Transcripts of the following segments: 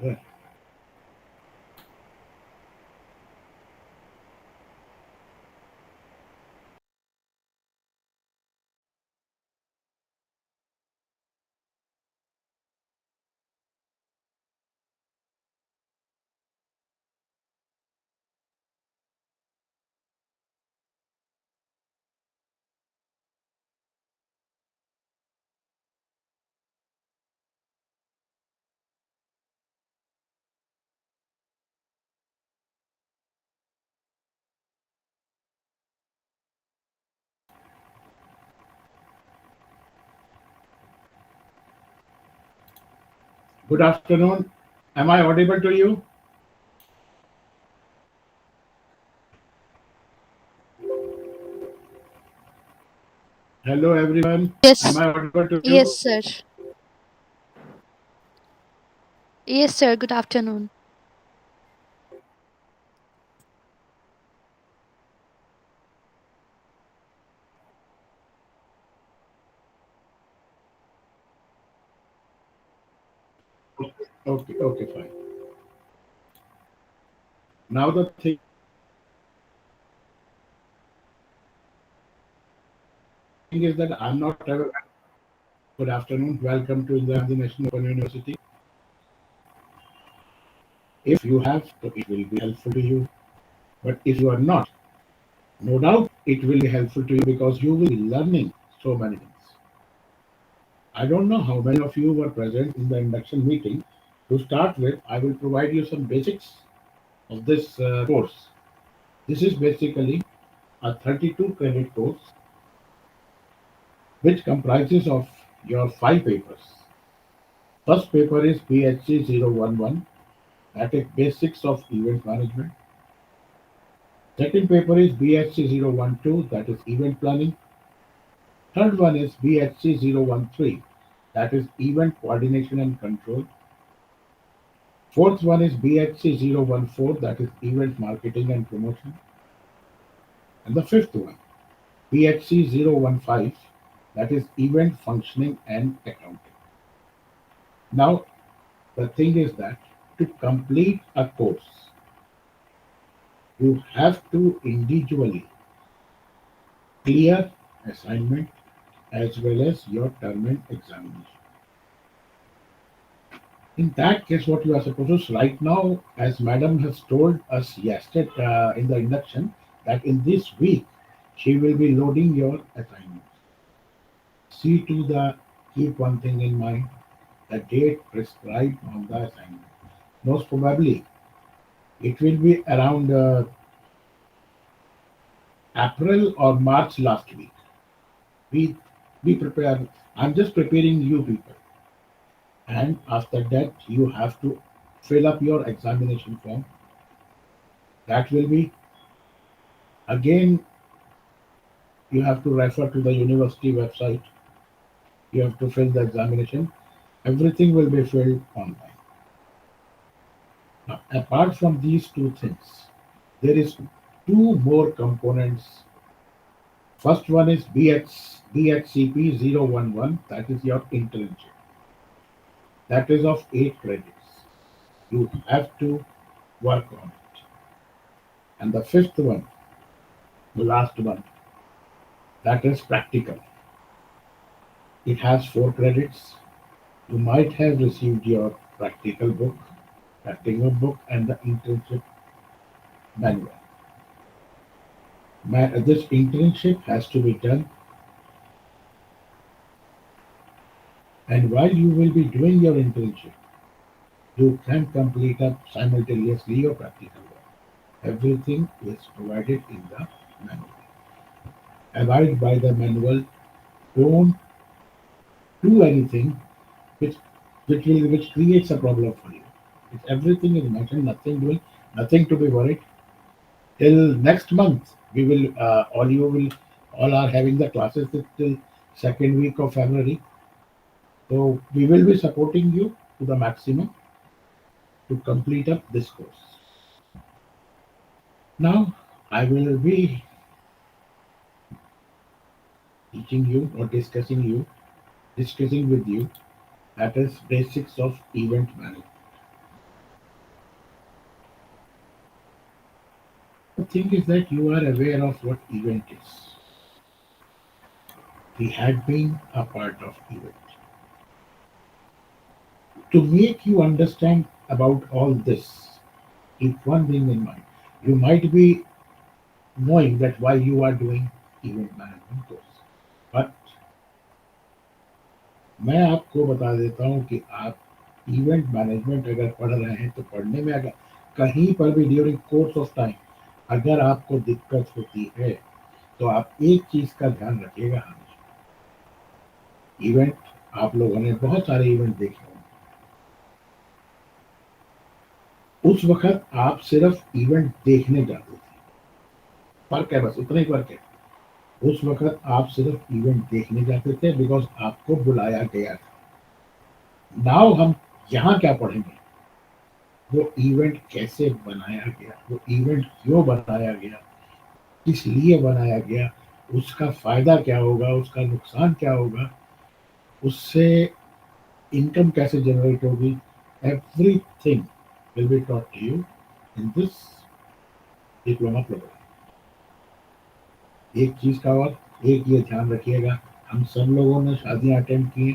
Good. Good afternoon. Am I audible to you? Hello, everyone. Am Yes, I audible to you? yes, sir. Yes, sir. Good afternoon. Okay, okay, fine. Now the thing is that I'm not aware. Good afternoon. Welcome to the National Open University. If you have, so it will be helpful to you. But if you are not, no doubt it will be helpful to you because you will be learning so many things. I don't know how many of you were present in the induction meeting. To start with, I will provide you some basics of this course. This is basically a 32 credit course which comprises of your five papers. First paper is BHC-011, that is Basics of Event Management. Second paper is BHC-012, that is Event Planning. Third one is BHC-013, that is Event Coordination and Control. Fourth one is BHC-014, that is Event Marketing and Promotion. And the fifth one, BHC-015, that is Event Functioning and Accounting. Now, the thing is that to complete a course, you have to individually clear assignment as well as your term and examination. In that case, what you are supposed to right now, as Madam has told us yesterday in the induction, that in this week she will be loading your assignments. See to the keep one thing in mind: the date prescribed on the assignment. Most probably, it will be around April or March last week. We we prepare. I'm just preparing you people, and after that you have to fill up your examination form. That will be again. You have to refer to the university website. You have to fill the examination. Everything will be filled online. Now, apart from these two things, there is two more components. First one is BHCP 011, that is your internship. That is of 8 credits. You have to work on it. And the fifth one, the last one, that is practical. It has 4 credits. You might have received your practical book, and the internship manual. This internship has to be done, and while you will be doing your internship, you can complete up simultaneously your practical work. Everything is provided in the manual. Abide by the manual. Don't do anything which which creates a problem for you. If everything is mentioned, nothing doing, nothing to be worried. Till next month, we will all are having the classes till second week of February. So we will be supporting you to the maximum to complete up this course. Now I will be teaching you or discussing with you that is basics of event management. thing is that you are aware of what event is. We had been a part of event. To make you understand about all this, keep one thing in mind. You might be knowing that why you are doing event management course. But मैं आपको बता देता हूँ कि आप event management अगर पढ़ रहे हैं तो पढ़ने में अगर कहीं पर भी ड्यूरिंग कोर्स ऑफ टाइम अगर आपको दिक्कत होती है तो आप एक चीज का ध्यान रखिएगा हमेशा। इवेंट आप लोगों ने बहुत सारे इवेंट देखे होंगे। उस वक्त आप सिर्फ इवेंट देखने जाते थे। फर्क है, बस उतना ही फर्क है। उस वक्त आप सिर्फ इवेंट देखने जाते थे बिकॉज आपको बुलाया गया था। नाउ हम यहाँ क्या पढ़ेंगे, वो इवेंट कैसे बनाया गया, वो इवेंट क्यों बनाया गया, किस लिए बनाया गया, उसका फायदा क्या होगा, उसका नुकसान क्या होगा, उससे इनकम कैसे जनरेट होगी। Everything will be taught to you in this diploma programme. एक चीज का और एक ये ध्यान रखिएगा, हम सब लोगों ने शादियां अटेंड की,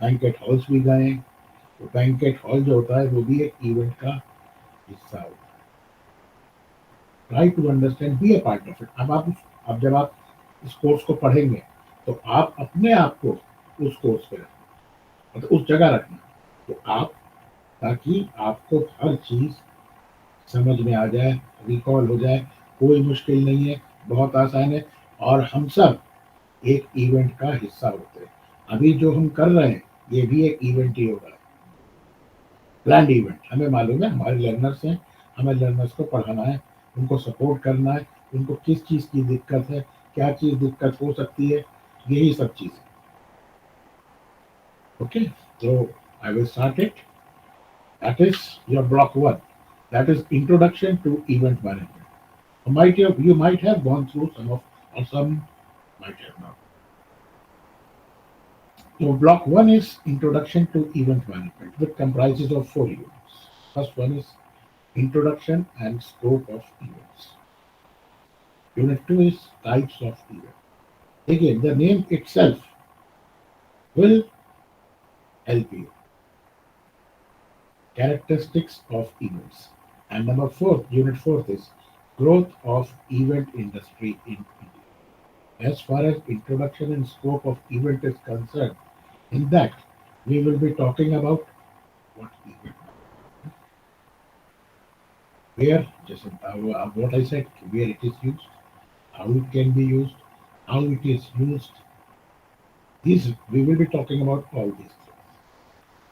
बैंकेट हॉल्स भी गए। तो बैंकेट हॉल जो होता है वो भी एक इवेंट का हिस्सा होता है। Try to understand, be a part of it. अब जब आप इस कोर्स को पढ़ेंगे तो आप अपने आप को उस कोर्स पे रखना, मतलब उस जगह रखना, तो आप, ताकि आपको हर चीज समझ में आ जाए, रिकॉल हो जाए। कोई मुश्किल नहीं है, बहुत आसान है। और हम सब एक इवेंट का हिस्सा होते हैं। अभी जो हम कर रहे हैं ये भी एक इवेंट ही होगा, प्लान्ड इवेंट। हमें मालूम है हमारे लर्नर्स हैं, हमें लर्नर्स को पढ़ाना है, उनको सपोर्ट करना है, उनको किस चीज़ की दिक्कत है, क्या चीज़ दिक्कत हो सकती है, यही सब चीज़ें। ओके, तो I will start it. That is your block one, that is introduction to event management. You might have gone through some of, or some might have not. So block one is introduction to event management, which comprises of 4 units. First one is introduction and scope of events. Unit two is types of event. Again, the name itself will help you. Characteristics of events. And number four, unit fourth is growth of event industry in India. As far as introduction and scope of event is concerned, in that we will be talking about what event, where, just what I said, where it is used, how it can be used, how it is used. These we will be talking about all these things.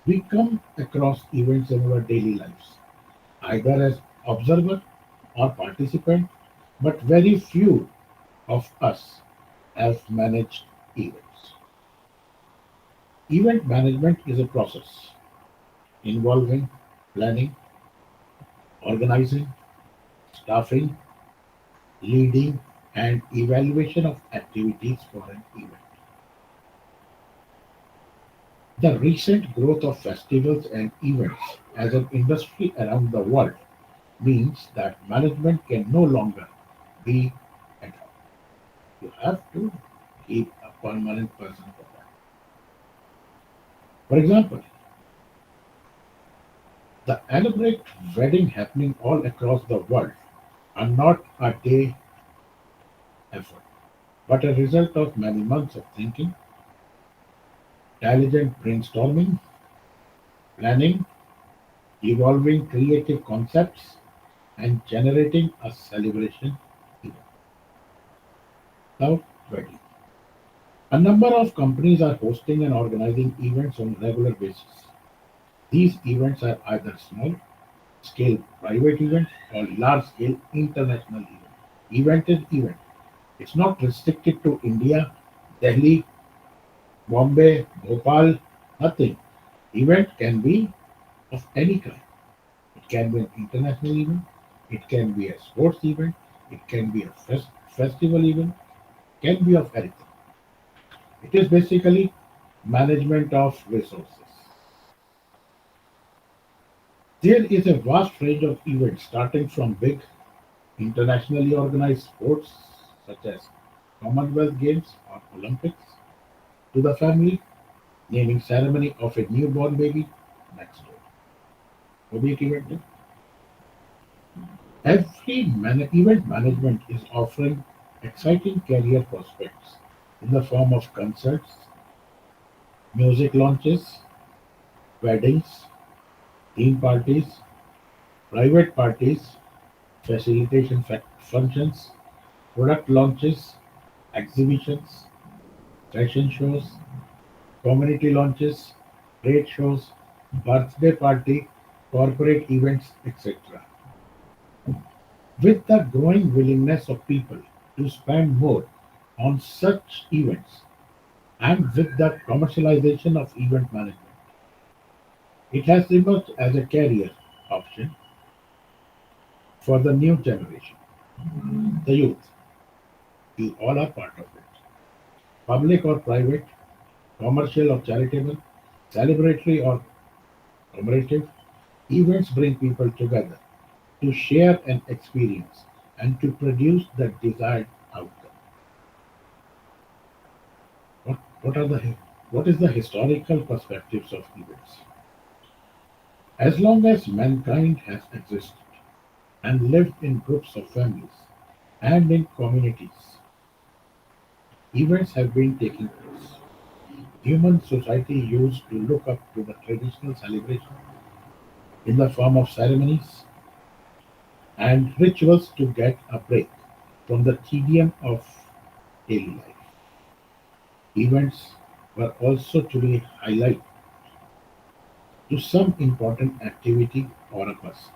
We come across events in our daily lives, either as observer or participant, but very few of us have managed events. Event management is a process involving planning, organizing, staffing, leading, and evaluation of activities for an event. The recent growth of festivals and events as an industry around the world means that management can no longer be ad hoc. You have to keep a permanent person for that. For example, the elaborate wedding happening all across the world are not a day effort, but a result of many months of thinking, diligent brainstorming, planning, evolving creative concepts, and generating a celebration event. Now, wedding. A number of companies are hosting and organizing events on a regular basis. These events are either small scale private events or large scale international events. Event is event. It's not restricted to India, Delhi, Bombay, Bhopal, nothing. Event can be of any kind. It can be an international event, it can be a sports event, it can be a festival event, can be of anything. It is basically management of resources. There is a vast range of events starting from big Internationally organized sports such as Commonwealth Games or Olympics, to the family naming ceremony of a newborn baby next door. वो भी एक event है. Event management is offering exciting career prospects in the form of concerts, music launches, weddings, theme parties, private parties, facilitation functions, product launches, exhibitions, fashion shows, community launches, trade shows, birthday party, corporate events, etc. With the growing willingness of people to spend more on such events and with the commercialization of event management, it has emerged as a career option for the new generation, the youth. You all are part of it. Public or private, commercial or charitable, celebratory or commemorative, events bring people together to share an experience and to produce the desired outcome. What are the what is the historical perspectives of events? As long as mankind has existed and lived in groups of families and in communities, events have been taking place. Human society used to look up to the traditional celebration in the form of ceremonies and rituals to get a break from the tedium of daily life. Events were also to be highlighted to some important activity or a person.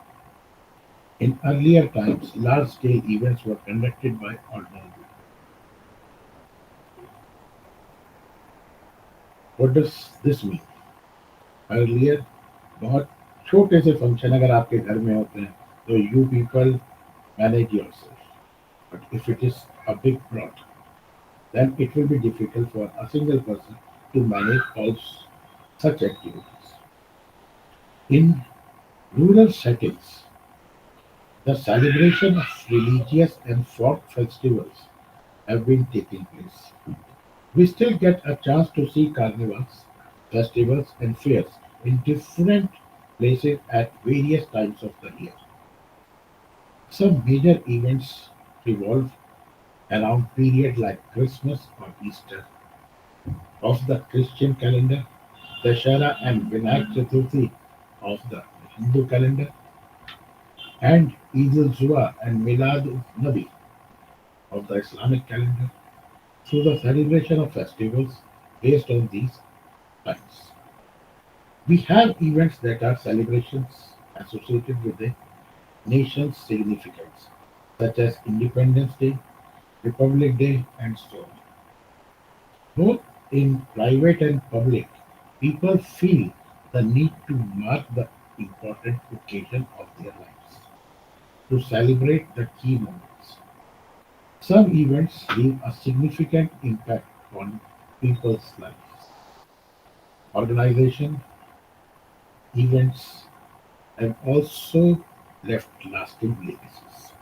In earlier times, large-scale events were conducted by ordinary people. What does this mean? Earlier, बहुत छोटे से function अगर आपके घर में होते हैं तो you people manage yourself. But if it is a big plot, then it will be difficult for a single person to manage all such activities. In rural settings, the celebration of religious and folk festivals have been taking place. We still get a chance to see carnivals, festivals, and fairs in different places at various times of the year. Some major events revolve around periods like Christmas or Easter of the Christian calendar, Dashara and Vinayak Chaturthi of the Hindu calendar, and Eid al-Zuha and Milad al-Nabi of the Islamic calendar, through the celebration of festivals based on these times. We have events that are celebrations associated with the nation's significance, such as Independence Day, Republic Day, and so on. Both in private and public, people feel the need to mark the important occasion of their lives, to celebrate the key moments. Some events leave a significant impact on people's lives. Organization events have also left lasting legacies.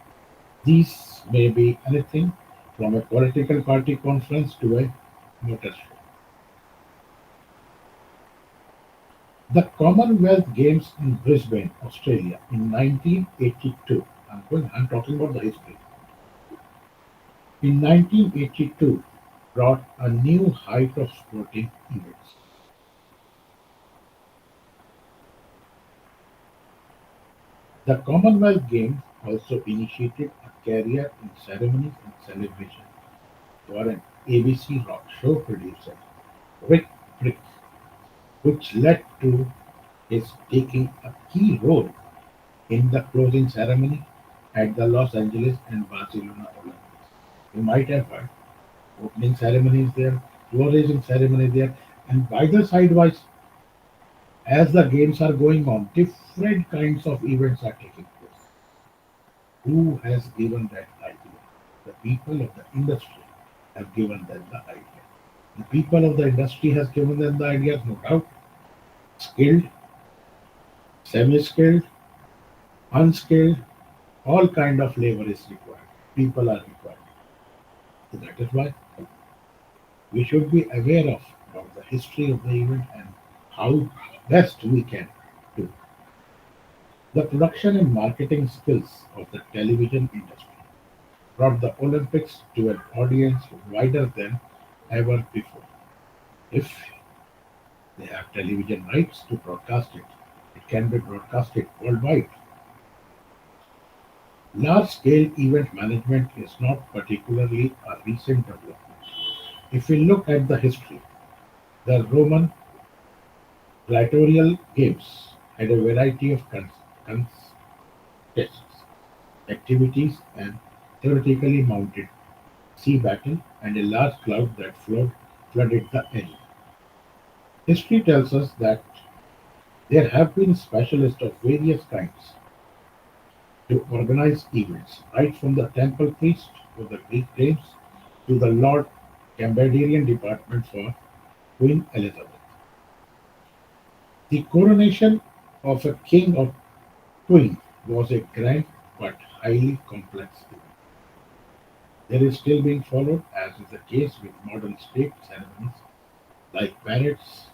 These may be anything from a political party conference to a motor show. The Commonwealth Games in Brisbane, Australia in 1982. I'm talking about the history. In 1982 brought a new height of sporting events. The Commonwealth Games also initiated a career in ceremonies and celebration for an ABC rock show producer, Rick Brick, which led to his taking a key role in the closing ceremony at the Los Angeles and Barcelona Olympics. You might have heard opening ceremony is there, floor raising ceremony is there, and by the sidewise, as the games are going on, different kinds of events are taking place. Who has given that idea? The people of the industry have given them the idea. The people of the industry has given them the ideas, no doubt. Skilled, semi-skilled, unskilled, All kind of labor is required. People are required. So that is why we should be aware of about the history of the event and how best we can do. The production and marketing skills of the television industry brought the Olympics to an audience wider than ever before. If they have television rights to broadcast it, it can be broadcasted worldwide. Large scale event management is not particularly a recent development. If we look at the history, the Roman gladiatorial games had a variety of contests, activities, and theoretically mounted sea battle and a large cloud that flooded the area. History tells us that there have been specialists of various kinds to organize events, right from the temple priest for the Greek games to the Lord Cambodian department for Queen Elizabeth. The coronation of a king or queen was a grand but highly complex event. There is still being followed, as is the case with modern state ceremonies like parades,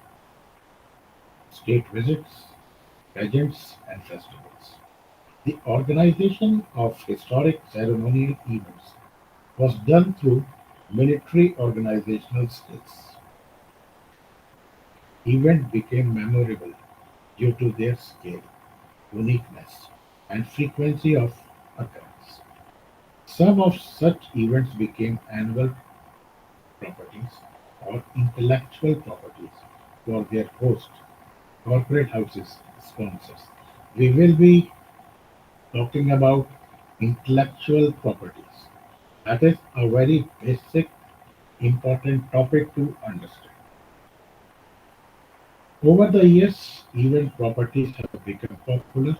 state visits, pageants, and festivals. The organization of historic ceremonial events was done through military organizational skills. Events became memorable due to their scale, uniqueness, and frequency of occurrence. Some of such events became annual properties or intellectual properties for their host, corporate houses, sponsors. We will be talking about intellectual properties. That is a very basic, important topic to understand. Over the years, event properties have become popular,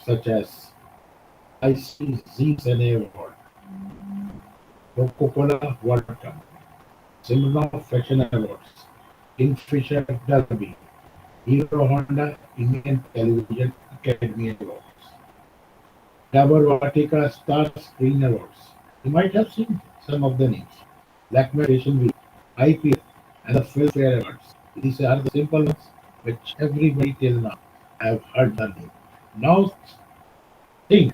such as ICZ Award, Coca-Cola World Cup, Smirnoff Fashion Awards, Kingfisher Derby, Hero Honda Indian Television Academy Awards, Dabur Vatika Star Screen Awards. You might have seen some of the names. Lakme Fashion Week, IPL, and the Filmfare Awards. These are the simple ones which everybody till now have heard the name. Now think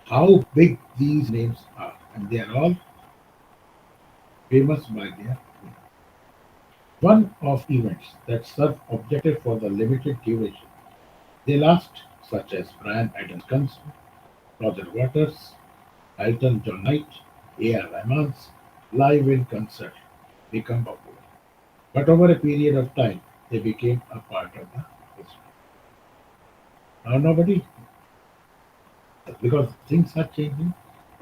how big these names are, and they are all famous by their name. One of events that serve objective for the limited duration. They last, such as Brian Adams' concert, Roger Waters, Elton John Night, A.R. Rahman's live in concert become popular. But over a period of time, they became a part of the history. Now nobody, because things are changing,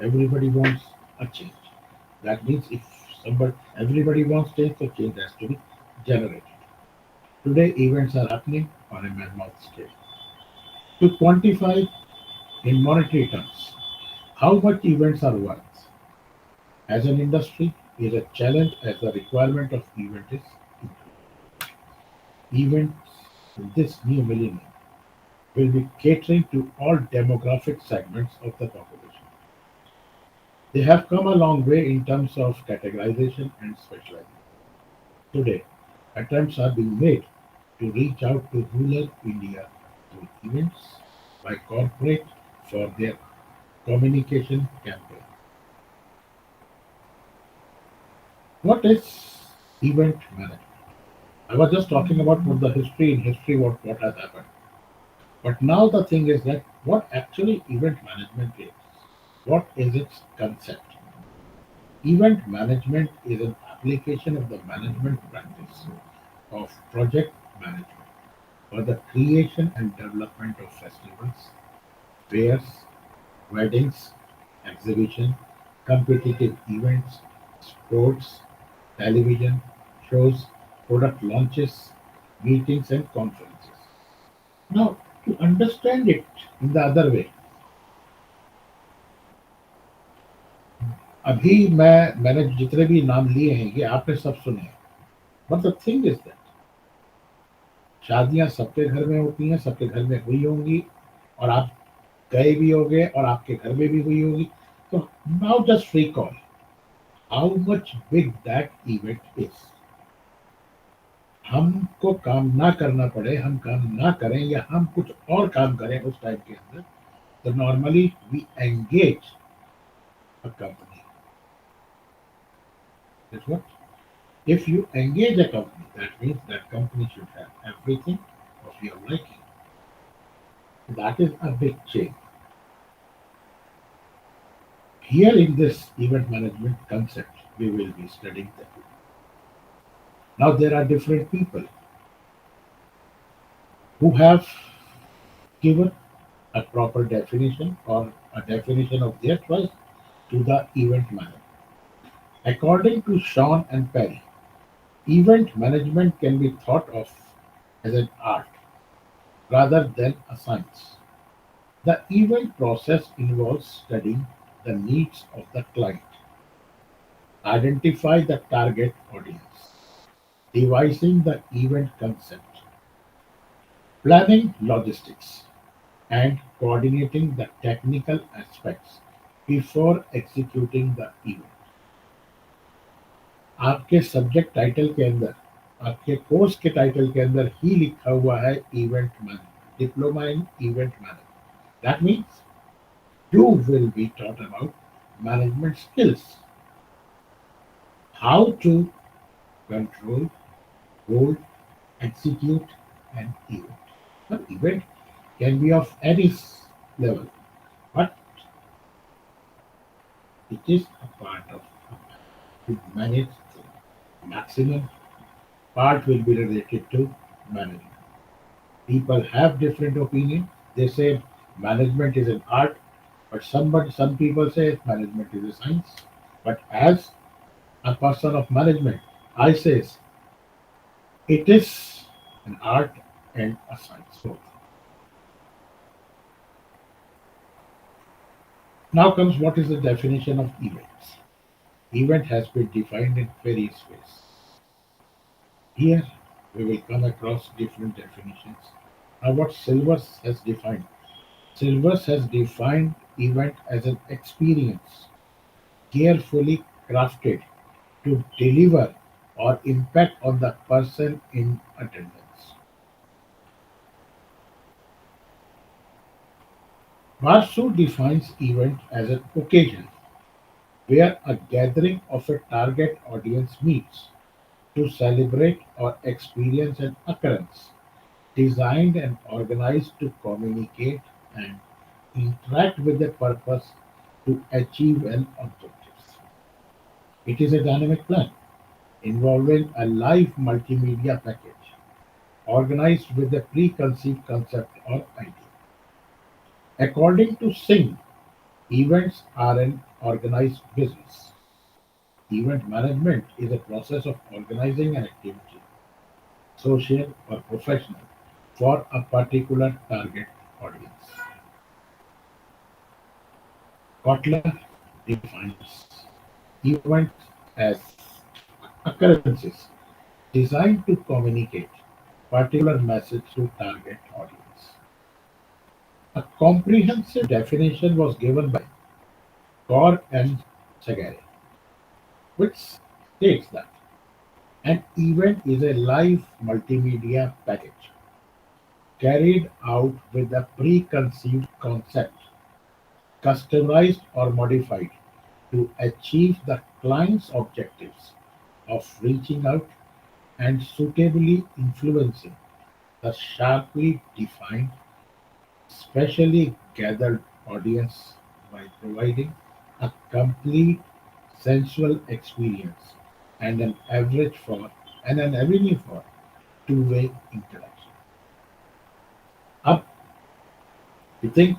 everybody wants a change. That means if everybody wants change, so change has to be generated. Today, events are happening on a mammoth scale. To quantify in monetary terms how much events are worth as an industry is a challenge as the requirement of event is increasing. Events in this new millennium will be catering to all demographic segments of the population. They have come a long way in terms of categorization and specialization. Today, attempts are being made to reach out to rural India through events by corporate for their communication campaign. What is event management? I was just talking about what the history in history what has happened. But now the thing is that what actually event management is? What is its concept? Event management is an application of the management practice of project management for the creation and development of festivals, fairs, weddings, exhibition, competitive events, sports, television, shows, product launches, meetings and conferences. Now, to understand it in the other way, अभी मैंने जितने भी नाम लिए हैं ये आपने सब सुने हैं but the thing is that शादियां सबके घर में होती हैं सबके घर में हुई होंगी और आप गए भी होंगे और आपके घर में भी हुई होगी. तो now just recall how much big that event is. हमको काम ना करना पड़े, हम काम ना करें या हम कुछ और काम करें उस टाइम के अंदर, तो normally we engage a company. That's what. If you engage a company, that means that company should have everything of your liking. That is a big change. Here in this event management concept, we will be studying that. Now there are different people who have given a proper definition or a definition of their choice to the event manager. According to Sean and Perry, event management can be thought of as an art rather than a science. The event process involves studying the needs of the client, identify the target audience, devising the event concept, planning logistics, and coordinating the technical aspects before executing the event. आपके subject title के अंदर, आपके course के title के अंदर ही लिखा हुआ है event management, diploma in event management. That means you will be taught about management skills, how to control, hold, execute an event. An event can be of any level, but it is a part of to manage the maximum part will be related to management. People have different opinion. They say management is an art, but some people say management is a science. But as a person of management, I says it is an art and a science both. Now comes what is the definition of events. Event has been defined in various ways. Here we will come across different definitions. Now what Silvers has defined. Silvers has defined event as an experience carefully crafted to deliver or impact on the person in attendance. Marceau defines event as an occasion where a gathering of a target audience meets to celebrate or experience an occurrence designed and organized to communicate and interact with a purpose to achieve an objective. It is a dynamic plan involving a live multimedia package organized with a preconceived concept or idea. According to Singh, events are an organized business. Event management is a process of organizing an activity, social or professional, for a particular target audience. Kotler defines events as occurrences designed to communicate particular message to target audience. A comprehensive definition was given by Kaur and Sagare, which states that an event is a live multimedia package carried out with a preconceived concept, customized or modified to achieve the client's objectives of reaching out and suitably influencing the sharply defined, specially gathered audience by providing a complete sensual experience and an avenue for two-way interaction. Up, you think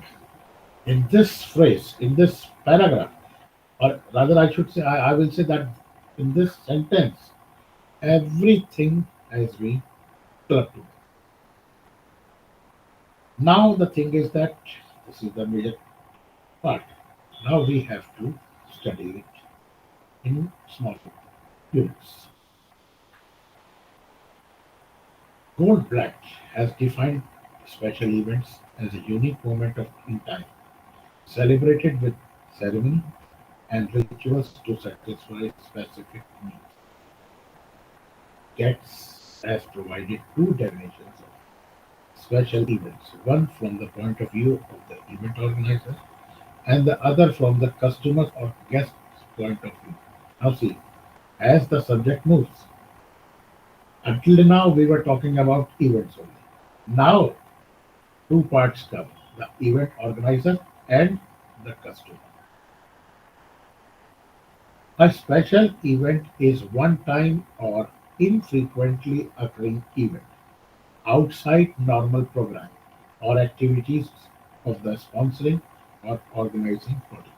in this phrase, in this paragraph, or rather I should say, I will say that in this sentence, everything has been clubbed together. Now the thing is that this is the major part. Now we have to study it in small units. Goldblatt has defined special events as a unique moment in time celebrated with ceremony and rituals to satisfy specific needs. Getz has provided two definitions of special events, one from the point of view of the event organizer and the other from the customer or guest's point of view. Now see, as the subject moves, until now we were talking about events only. Now two parts come, the event organizer and the customer. A special event is one time or infrequently occurring event outside normal program or activities of the sponsoring or organizing body.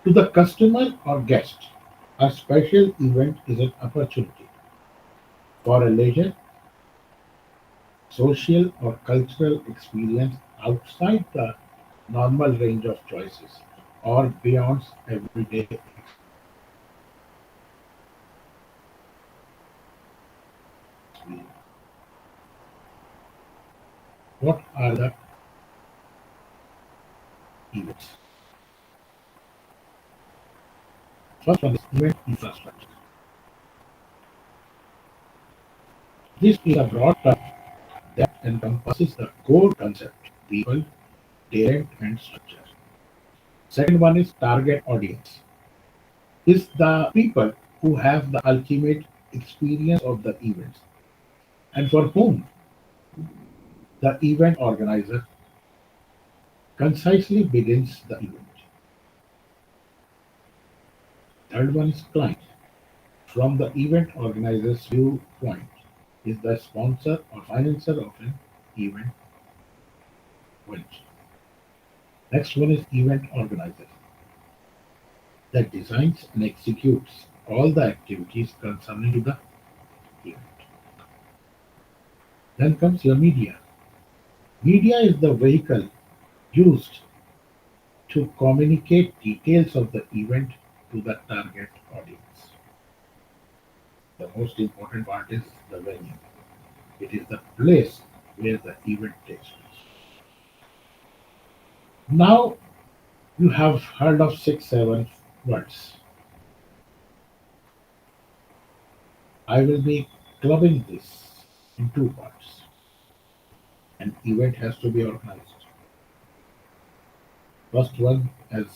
To the customer or guest, a special event is an opportunity for a leisure, social, or cultural experience outside the normal range of choices or beyond everyday experience. What are the events? First one is event infrastructure. This is a broad term that encompasses the core concept, people, talent, and structure. Second one is target audience. Is the people who have the ultimate experience of the events and for whom the event organizer concisely begins the event. Third one is client. From the event organizer's viewpoint, is the sponsor or financer of an event venture. Next one is event organizer that designs and executes all the activities concerning to the event. Then comes your media. Media is the vehicle used to communicate details of the event to the target audience. The most important part is the venue. It is the place where the event takes place. Now you have heard of 6 7 words. I will be clubbing this in two parts. An event has to be organized. First one, as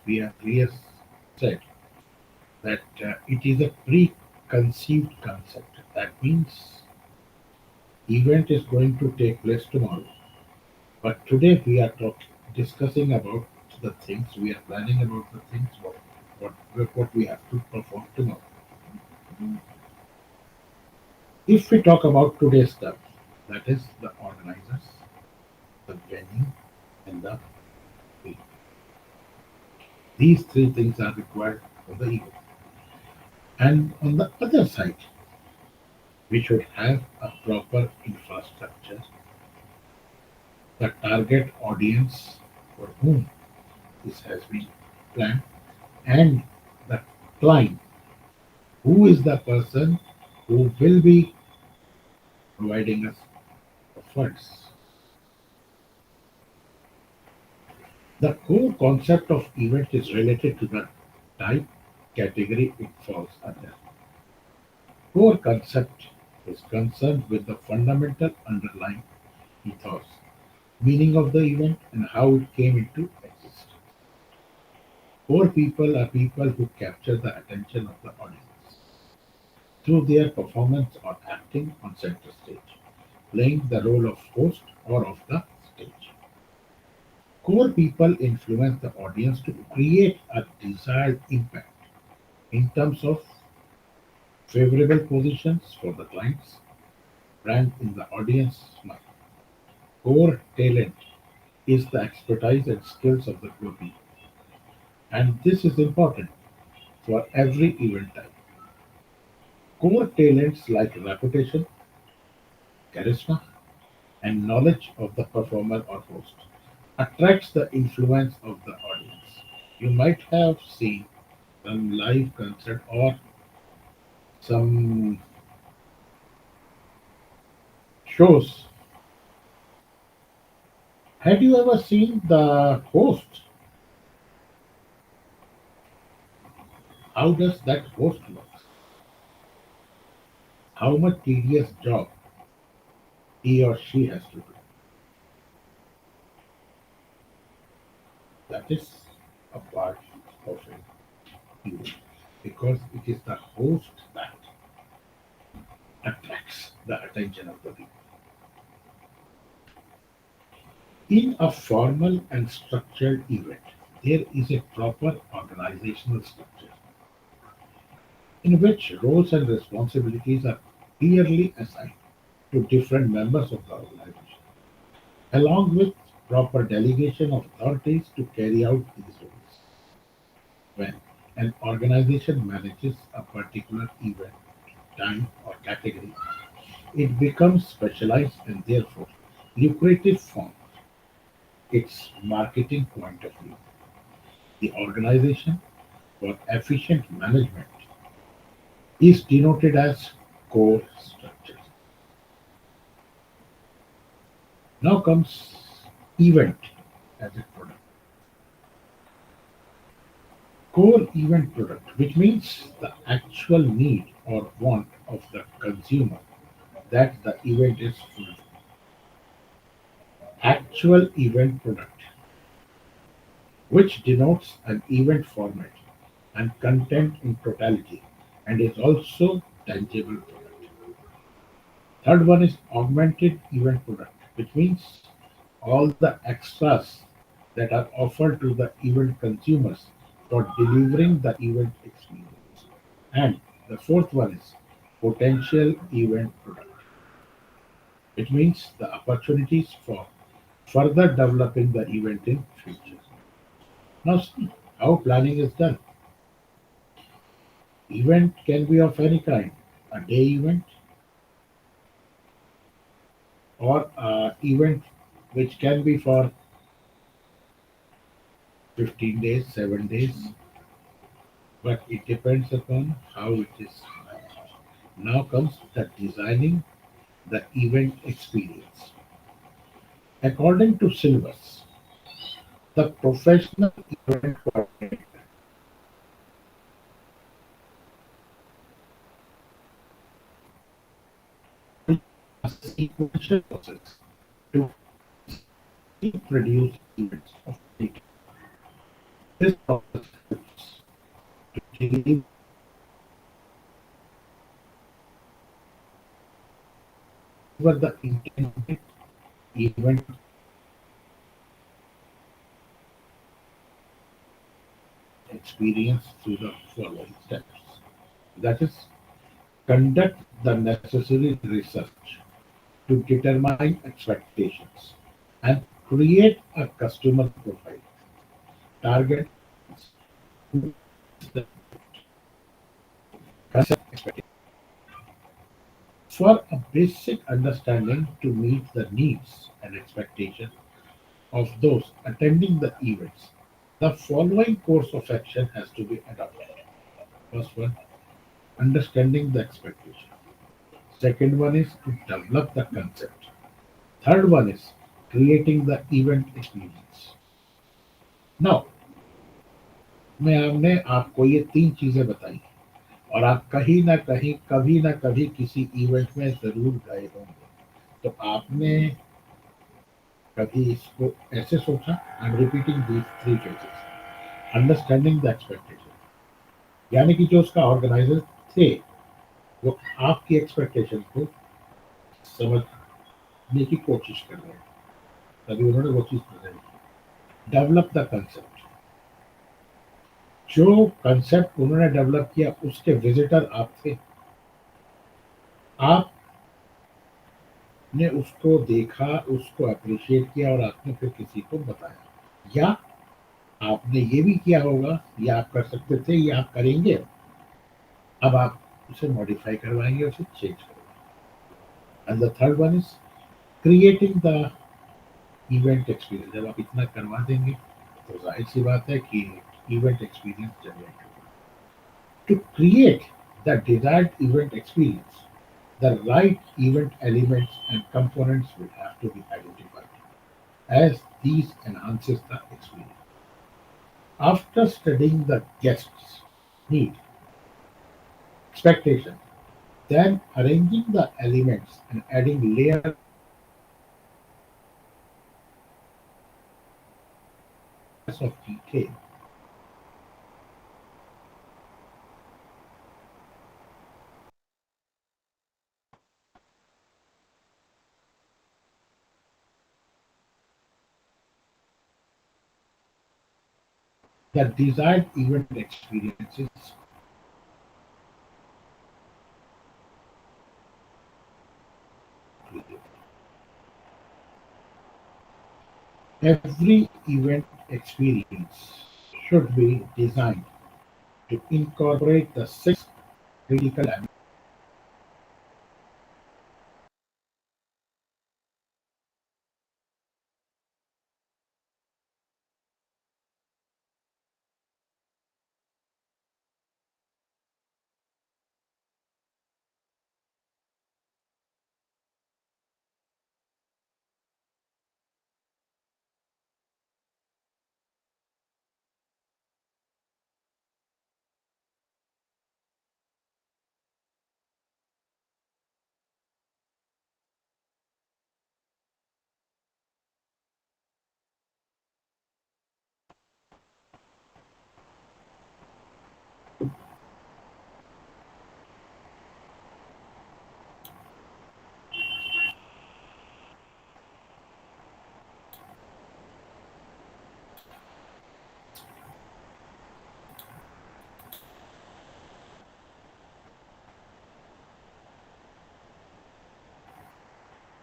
we have previously said, that it is a preconceived concept. That means event is going to take place tomorrow. But today we are discussing about the things, we are planning about the things, what we have to perform tomorrow. If we talk about today's stuff, that is the organizers, the venue, and the fee. These three things are required for the event. And on the other side, we should have a proper infrastructure, the target audience for whom this has been planned, and the client, who is the person who will be providing us the funds. The core concept of event is related to the type category it falls under. Core concept is concerned with the fundamental underlying ethos, meaning of the event, and how it came into existence. Core people are people who capture the attention of the audience through their performance or acting on center stage, playing the role of host or of the stage. Core people influence the audience to create a desired impact in terms of favorable positions for the clients, brand in the audience mind. Core talent is the expertise and skills of the core people, and this is important for every event type. Core talents like reputation, charisma, and knowledge of the performer or host attracts the influence of the audience. You might have seen some live concert or some shows Had you ever seen the host? How does that host work? How much tedious job he or she has to do? That is a part of an event because it is the host that attracts the attention of the people. In a formal and structured event, there is a proper organizational structure in which roles and responsibilities are clearly assigned to different members of the organization, along with proper delegation of authorities to carry out these roles. When an organization manages a particular event, time, or category, it becomes specialized and therefore lucrative from its marketing point of view. The organization for efficient management is denoted as core structure. Now comes event as a product. Core event product, which means the actual need or want of the consumer that the event is fulfilled. Actual event product, which denotes an event format and content in totality and is also tangible product. Third one is augmented event product, which means all the extras that are offered to the event consumers for delivering the event experience. And the fourth one is potential event product, which means the opportunities for further developing the event in future. Now see how planning is done. Event can be of any kind, a day event or a event which can be for 15 days, 7 days, but it depends upon how it is managed. Now comes the designing the event experience. According to syllabus, the professional event coordinator has a sequential process to produce events of any kind. This process helps to deliver the intended event experience through the following steps. That is, conduct the necessary research to determine expectations and create a customer profile. Target who is the concept expectation for a basic understanding to meet the needs and expectations of those attending the events. The following course of action has to be adopted. First one, understanding the expectation. Second one is to develop the concept. Third one is creating the event experience. Now, मैं हमने आपको ये तीन चीजें बताई और आप कहीं ना कहीं कभी ना कभी किसी इवेंट में जरूर गए होंगे तो आपने कभी इसको ऐसे सोचा I am repeating these three phases understanding the expectation यानी कि जो उसका ऑर्गेनाइजर थे वो आपकी एक्सपेक्टेशन को समझने की कोशिश कर रहे हैं तभी उन्होंने वो चीज प्रेजेंट की डेवलप द कंसेप्ट जो कंसेप्ट उन्होंने डेवलप किया उसके विजिटर आप थे आपने उसको देखा उसको अप्रिशिएट किया और आपने फिर किसी को बताया या आपने ये भी किया होगा या आप कर सकते थे या आप करेंगे अब आप उसे मॉडिफाई करवाएंगे उसे चेंज करवाएंगे and the third one is creating the event experience जब आप इतना करवा देंगे तो जाहिर सी बात है कि इवेंट एक्सपीरियंस जनरेट होगा to create the desired event experience the right event elements and components will have to be identified. as these enhances the experience. After studying the guest's need, expectation, then arranging the elements and adding layers of detail the desired event experiences created. Every event experience should be designed to incorporate the six critical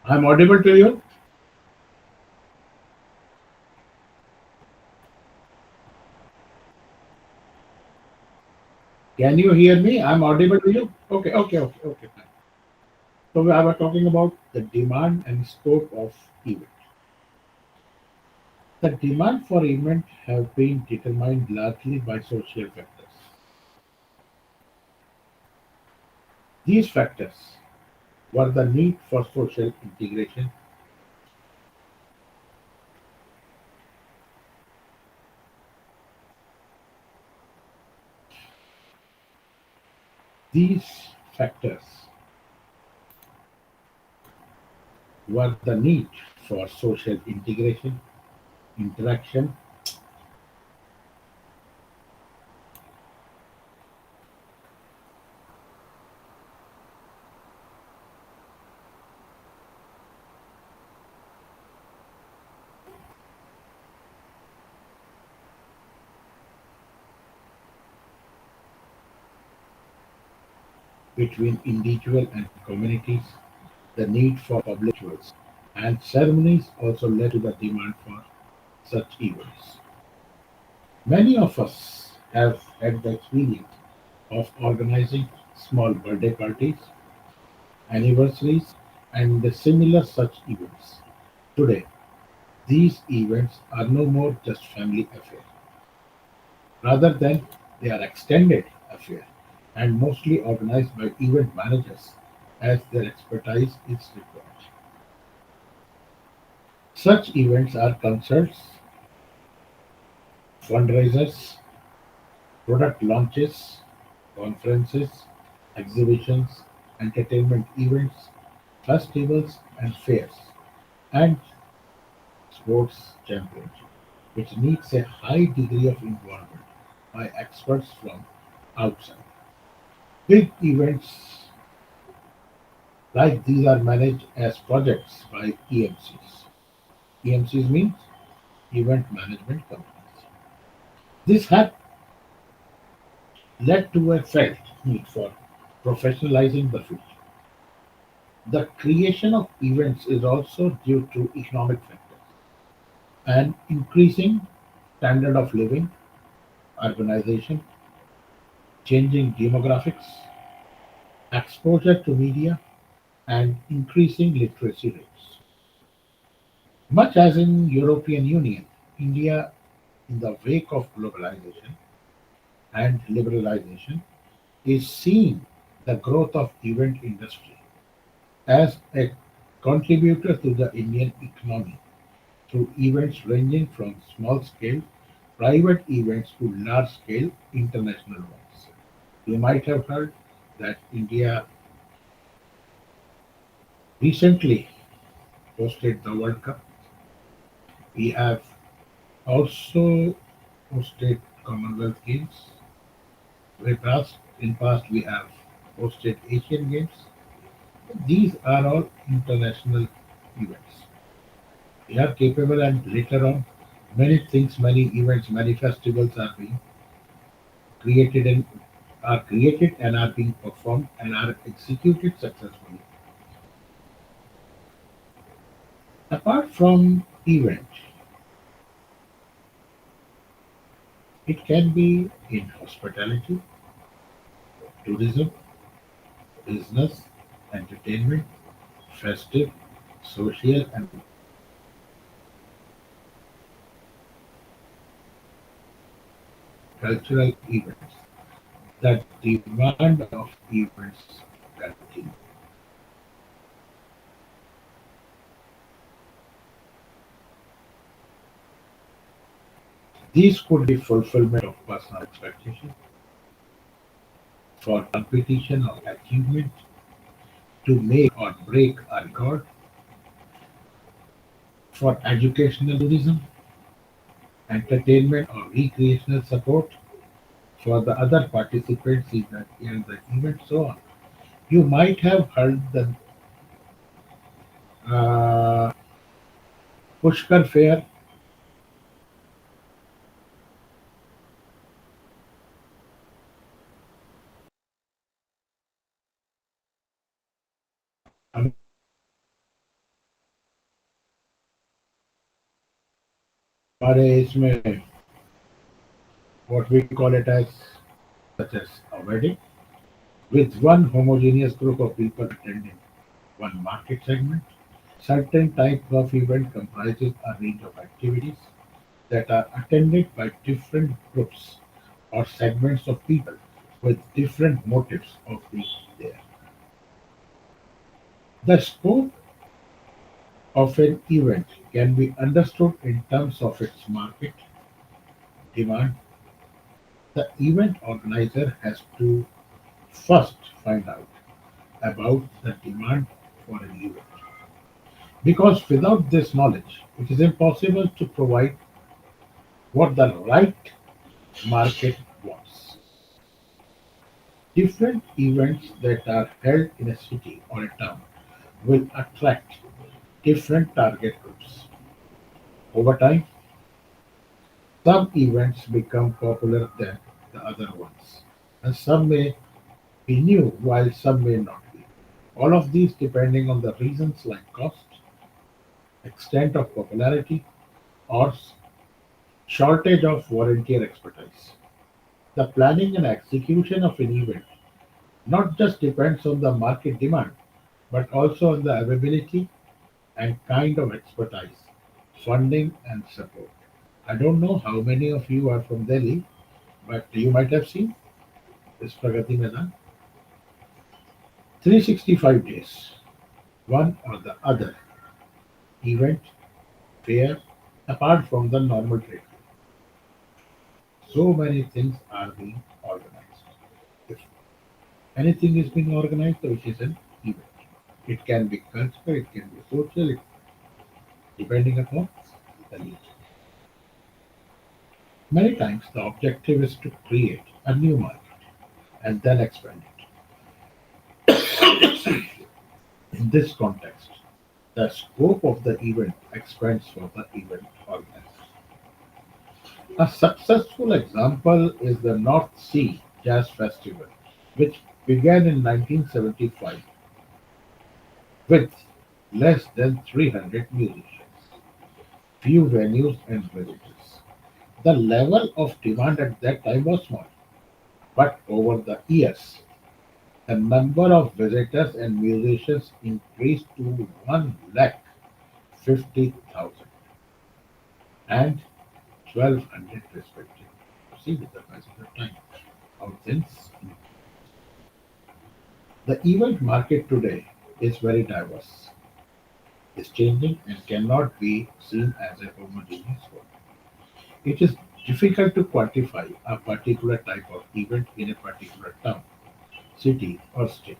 I'm audible to you. Can you hear me? I'm audible to you. Okay, okay, okay, okay. Fine. So we are talking about the demand and scope of event. The demand for event have been determined largely by social factors. These factors were the need for social integration. These factors were the need for social integration, interaction between individual and communities, the need for public rituals and ceremonies also led to the demand for such events. Many of us have had the experience of organizing small birthday parties, anniversaries, and the similar such events. Today, these events are no more just family affair. Rather than they are extended affair and mostly organized by event managers as their expertise is required. Such events are concerts, fundraisers, product launches, conferences, exhibitions, entertainment events, festivals and fairs, and sports championship, which needs a high degree of involvement by experts from outside. Big events like these are managed as projects by EMCs. EMCs means event management companies. This had led to a felt need for professionalizing the field. The creation of events is also due to economic factors, an increasing standard of living, urbanization, changing demographics, exposure to media, and increasing literacy rates. Much as in European Union, India, in the wake of globalization and liberalization, is seeing the growth of event industry as a contributor to the Indian economy. through events ranging from small scale private events to large scale international ones. You might have heard that India recently hosted the World Cup. We have also hosted Commonwealth Games. In past we have hosted Asian Games. These are all international events. We are capable, and later on, many things, many events, many festivals are being created and are being performed and are executed successfully. Apart from event, it can be in hospitality, tourism, business, entertainment, festive, social, and cultural events. The demand of events continue. These could be fulfillment of personal expectations, for competition or achievement, to make or break a record, for educational tourism, entertainment or recreational support, for the other participants in the event, so on. You might have heard the uh, Pushkar Fair. हमारे इसमें what we call it as such as a wedding with one homogeneous group of people attending one market segment. Certain types of event comprises a range of activities that are attended by different groups or segments of people with different motives of being there. The scope of an event can be understood in terms of its market demand. The event organizer has to first find out about the demand for an event. Because without this knowledge, it is impossible to provide what the right market wants. Different events that are held in a city or a town will attract different target groups. Over time, some events become popular than the other ones, and some may be new while some may not be. All of these depending on the reasons like cost, extent of popularity, or shortage of volunteer expertise. The planning and execution of an event not just depends on the market demand, but also on the availability and kind of expertise, funding, and support. I don't know how many of you are from Delhi, but you might have seen this Pragati Maidan. 365 days, one or the other event, fair, apart from the normal trade. So many things are being organized. If anything is being organized, which is an event. It can be cultural, it can be social, depending upon the need. Many times the objective is to create a new market and then expand it. In this context, the scope of the event expands for the event organizer. A successful example is the North Sea Jazz Festival, which began in 1975 with less than 300 musicians, few venues, and visitors. The level of demand at that time was small, but over the years, the number of visitors and musicians increased to 150,000 and 1200 respectively. See with the passage of time how things. The event market today is very diverse. is changing and cannot be seen as a homogeneous whole. It is difficult to quantify a particular type of event in a particular town, city, or state.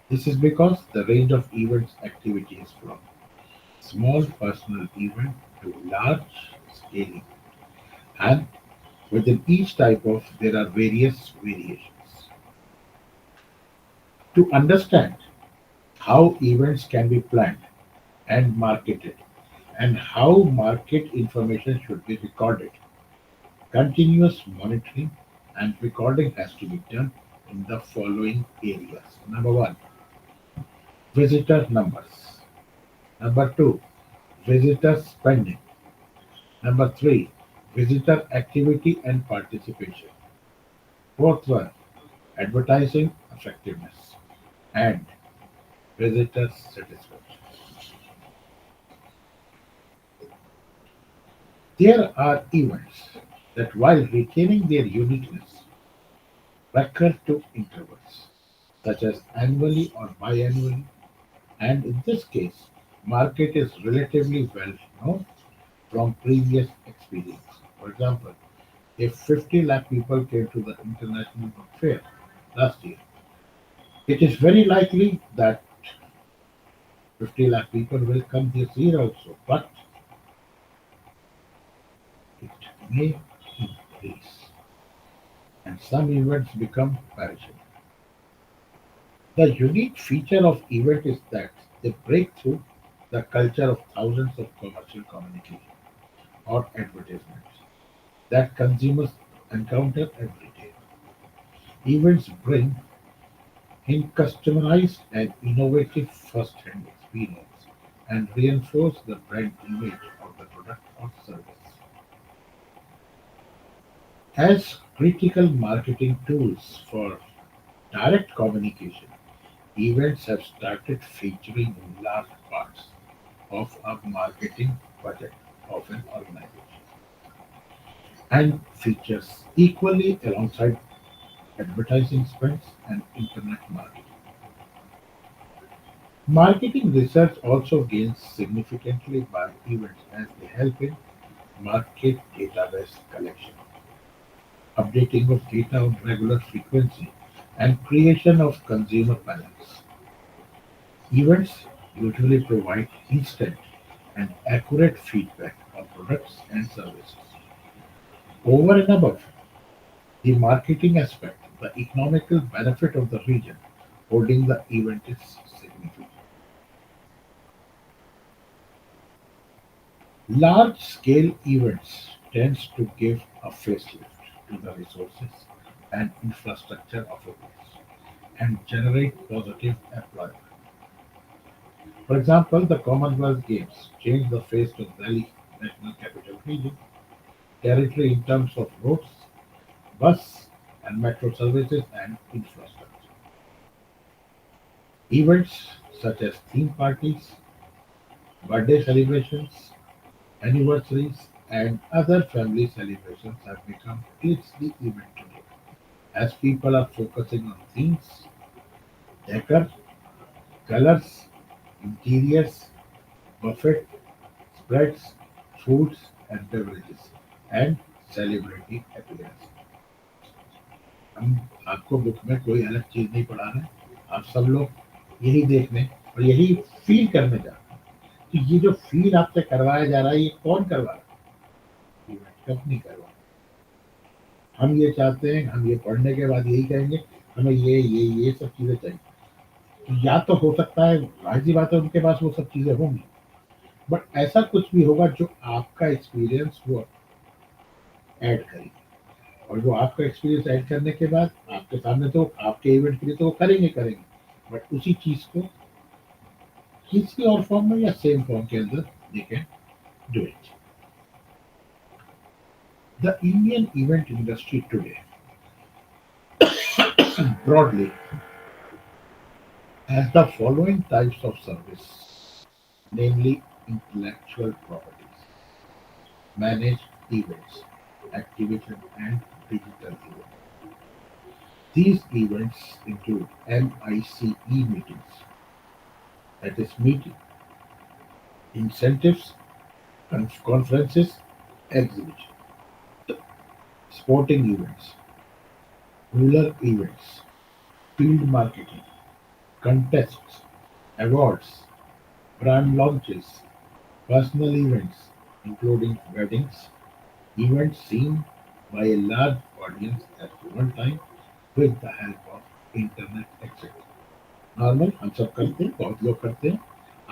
This is because the range of events activities from small personal event to large scale, and within each type of there are various variations. To understand how events can be planned and marketed and how market information should be recorded, continuous monitoring and recording has to be done in the following areas. Number one, visitor numbers. Number two, visitor spending. Number three, visitor activity and participation. Fourth one, advertising effectiveness and visitor satisfaction. There are events that, while retaining their uniqueness, recur to intervals, such as annually or biannually, and in this case, market is relatively well known from previous experience. For example, if 50 lakh people came to the International Book Fair last year, it is very likely that 50 lakh people will come this year also, but it may increase and some events become perishable. The unique feature of event is that they break through the culture of thousands of commercial communication or advertisements that consumers encounter every day. Events bring in customized and innovative first-hand experience and reinforce the brand image of the product or service. As critical marketing tools for direct communication, events have started featuring in large parts of a marketing budget of an organization and features equally alongside advertising spends and internet marketing. Marketing research also gains significantly by events as they help in market database collection, updating of data on regular frequency, and creation of consumer panels. Events usually provide instant and accurate feedback on products and services. Over and above the marketing aspect, the economical benefit of the region holding the event is significant. Large-scale events tends to give a facelift to the resources and infrastructure of a place and generate positive employment. For example, the Commonwealth Games changed the face of Delhi National Capital Region territory in terms of roads, bus and metro services and infrastructure. Events such as theme parties, birthday celebrations, anniversaries, and other family celebrations have become hugely event today, as people are focusing on themes, decor, colors, interiors, buffet spreads, foods and beverages, and celebrity appearance. हम आपको book में कोई अलग चीज नहीं पढ़ा रहे हैं। आप सब लोग यही देखने और यही फील करने जा रहे हैं कि ये जो फील आपसे करवाया जा रहा है ये कौन करवा रहा है? इवेंट कंपनी करवा रही है। हम ये चाहते हैं, हम ये पढ़ने के बाद यही कहेंगे हमें ये सब चीजें चाहिए। तो या तो हो सकता है जाहिर सी बात है उनके पास वो सब चीजें होंगी, बट ऐसा कुछ भी होगा जो आपका एक्सपीरियंस वो ऐड करेगी। और वो आपका एक्सपीरियंस ऐड करने के बाद आपके सामने तो आपके इवेंट के लिए तो वो करेंगे, बट उसी चीज को किसी और फॉर्म में या सेम फॉर्म के अंदर they can do it. The Indian event industry today broadly has the following types of service, namely intellectual properties, managed events, activation and digital events. These events include MICE meetings, that is meeting, incentives, conferences, exhibitions, sporting events, rural events, field marketing, contests, awards, brand launches, personal events, including weddings, events seen by a large audience at one time with the help of internet etc. Normal हम सब करते हैं, बहुत लोग करते हैं।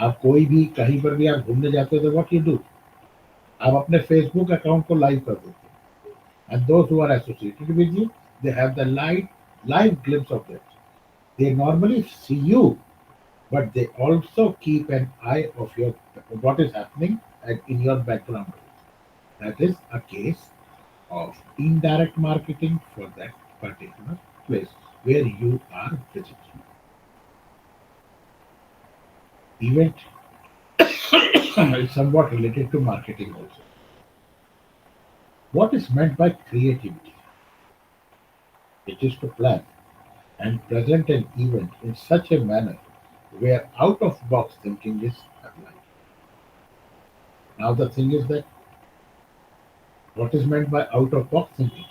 आप कोई भी कहीं पर भी आप घूमने जाते हो तो व्हाट यू डू, आप अपने फेसबुक अकाउंट को लाइव कर देते हो, and those who are associated with you, they have the live glimpse of that. They normally see you, but they also keep an eye of your what is happening in your background. That is a case of indirect marketing for that particular place where you are visiting. Event is somewhat related to marketing also. What is meant by creativity? It is to plan and present an event in such a manner where out of box thinking is applied. Now, the thing is that what is meant by out of box thinking?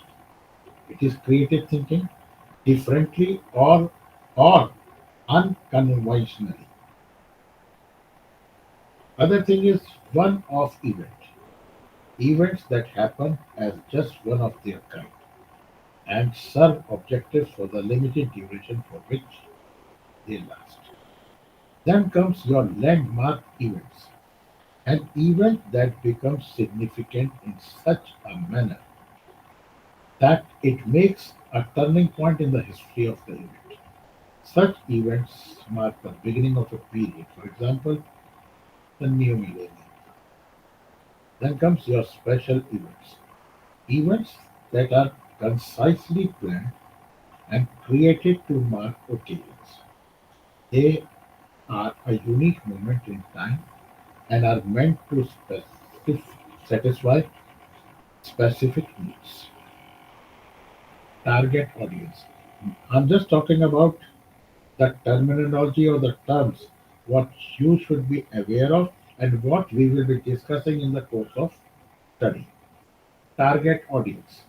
It is creative thinking differently or unconventionally. Other thing is one off events that happen as just one of their kind and serve objectives for the limited duration for which they last. Then comes your landmark events, an event that becomes significant in such a manner that it makes a turning point in the history of the event. Such events mark the beginning of a period, for example, the new millennium. Then comes your special events that are concisely planned and created to mark occasions. They are a unique moment in time and are meant to satisfy specific needs. Target audience. I'm just talking about the terminology or the terms what you should be aware of and what we will be discussing in the course of study. Target audience.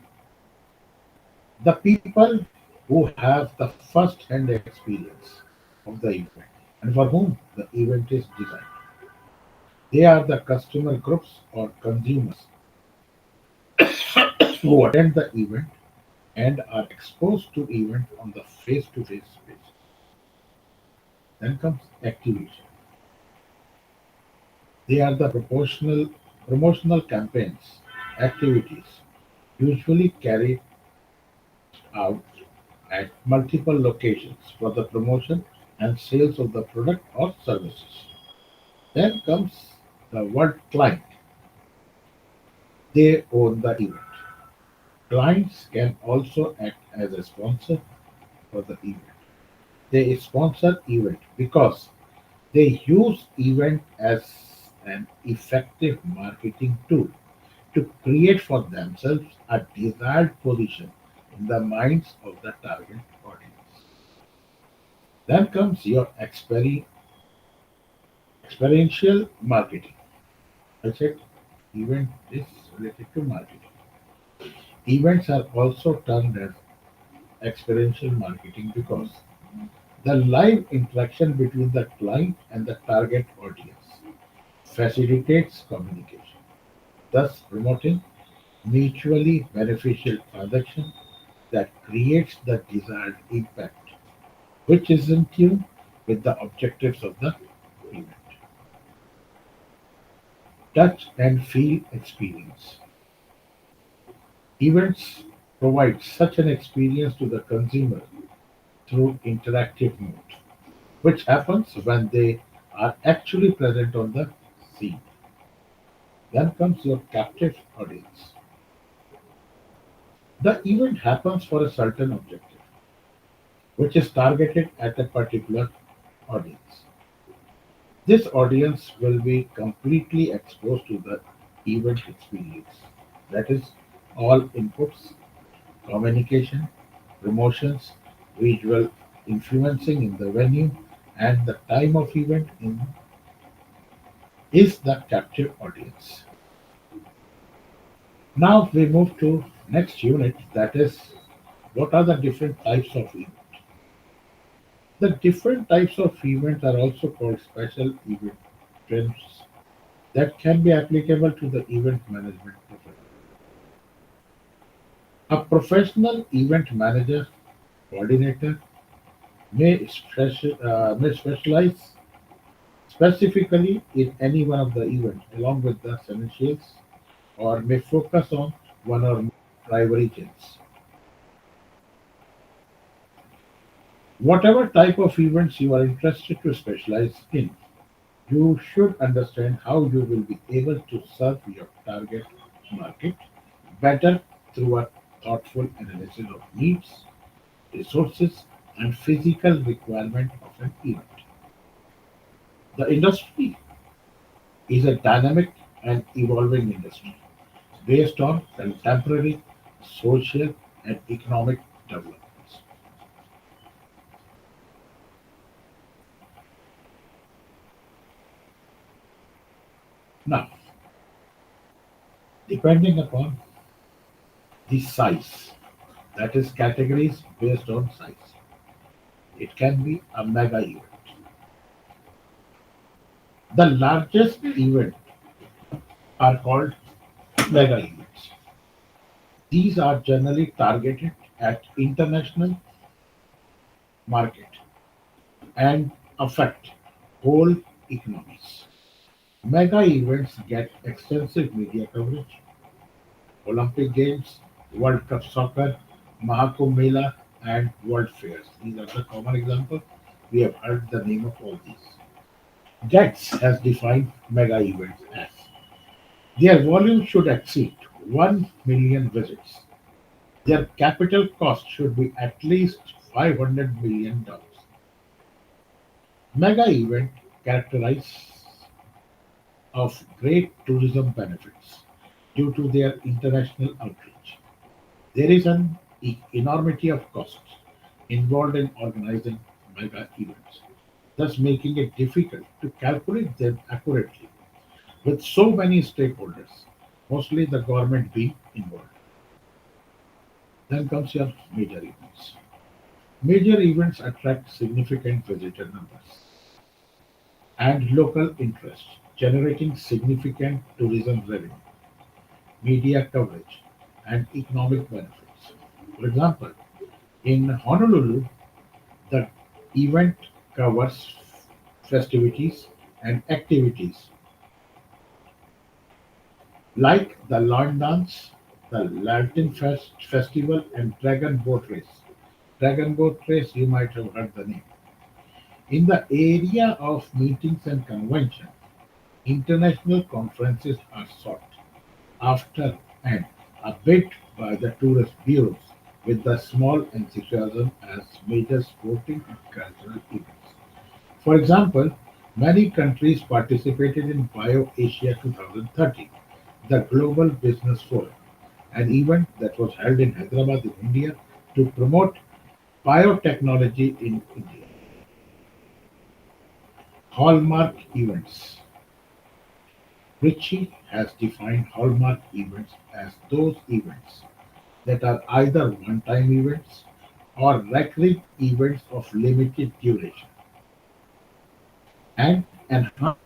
The people who have the first hand experience of the event and for whom the event is designed. They are the customer groups or consumers who attend the event and are exposed to event on the face-to-face basis. Then comes activation. They are the promotional campaigns, activities, usually carried out at multiple locations for the promotion and sales of the product or services. Then comes the word client. They own the event. Clients can also act as a sponsor for the event. They sponsor event because they use event as an effective marketing tool to create for themselves a desired position in the minds of the target audience. Then comes your experiential marketing. I said event is related to marketing. Events are also termed as experiential marketing because the live interaction between the client and the target audience facilitates communication, thus promoting mutually beneficial transaction that creates the desired impact, which is in tune with the objectives of the event. Touch and feel experience. Events provide such an experience to the consumer through interactive mode, which happens when they are actually present on the scene. Then comes your captive audience. The event happens for a certain objective, which is targeted at a particular audience. This audience will be completely exposed to the event experience. That is, all inputs, communication, promotions, visual influencing in the venue, and the time of event in is the captive audience. Now we move to next unit, that is what are the different types of events. The different types of events are also called special event trends that can be applicable to the event management profession. A professional event manager coordinator may specialize specifically in any one of the events along with the essentials, or may focus on one or more primary chains. Whatever type of events you are interested to specialize in, you should understand how you will be able to serve your target market better through a thoughtful analysis of needs, resources, and physical requirement of an event. The industry is a dynamic and evolving industry based on contemporary social and economic developments. Now, depending upon the size, that is categories based on size, it can be a mega event. The largest event are called mega events. These are generally targeted at international market and affect whole economies. Mega events get extensive media coverage. Olympic Games, World Cup Soccer, Mahakumbh Mela, and World Fairs. These are the common examples. We have heard the name of all these. Getz has defined mega events as their volume should exceed 1 million visits. Their capital cost should be at least $500 million. Mega event characterized of great tourism benefits due to their international outreach. There is an enormity of costs involved in organizing mega events, thus making it difficult to calculate them accurately with so many stakeholders, mostly the government being involved. Then comes your major events. Major events attract significant visitor numbers and local interest, generating significant tourism revenue, media coverage, and economic benefits. For example, in Honolulu, the event covers festivities and activities like the Lawn Dance, the Lantern Festival, and Dragon Boat Race. Dragon Boat Race, you might have heard the name. In the area of meetings and convention, international conferences are sought after and are bid by the tourist bureaus with the small enthusiasm as major sporting and cultural events. For example, many countries participated in BioAsia 2030, the Global Business Forum, an event that was held in Hyderabad in India to promote biotechnology in India. Hallmark events. Ritchie has defined hallmark events as those events that are either one-time events or recurring events of limited duration and enhance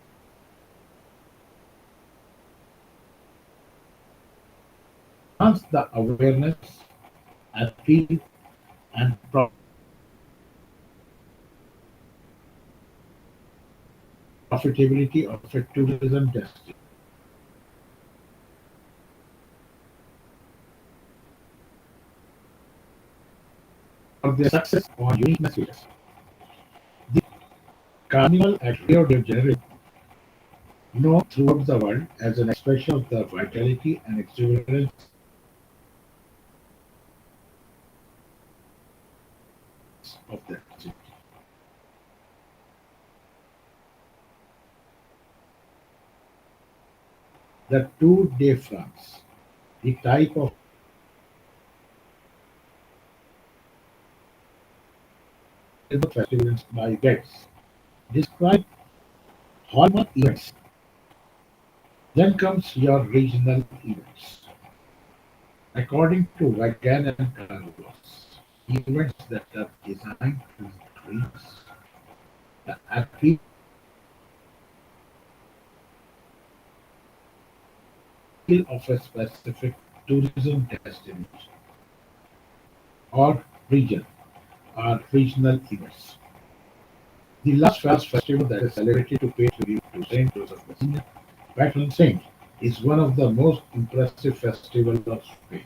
the awareness, appeal, and profitability of a tourism destination for their success or uniqueness features. The Carnival at Rio de Janeiro, known throughout the world as an expression of the vitality and exuberance of that city. The Tour de France, the type of festivals by Getz, describe hallmark events Then comes your regional events. According to Vagan and Carlos, events that are designed to increase the appeal of a specific tourism destination or region are regional events. The last festival that is celebrated to pay tribute to Saint Joseph, the senior patron saint, is one of the most impressive festivals of Spain.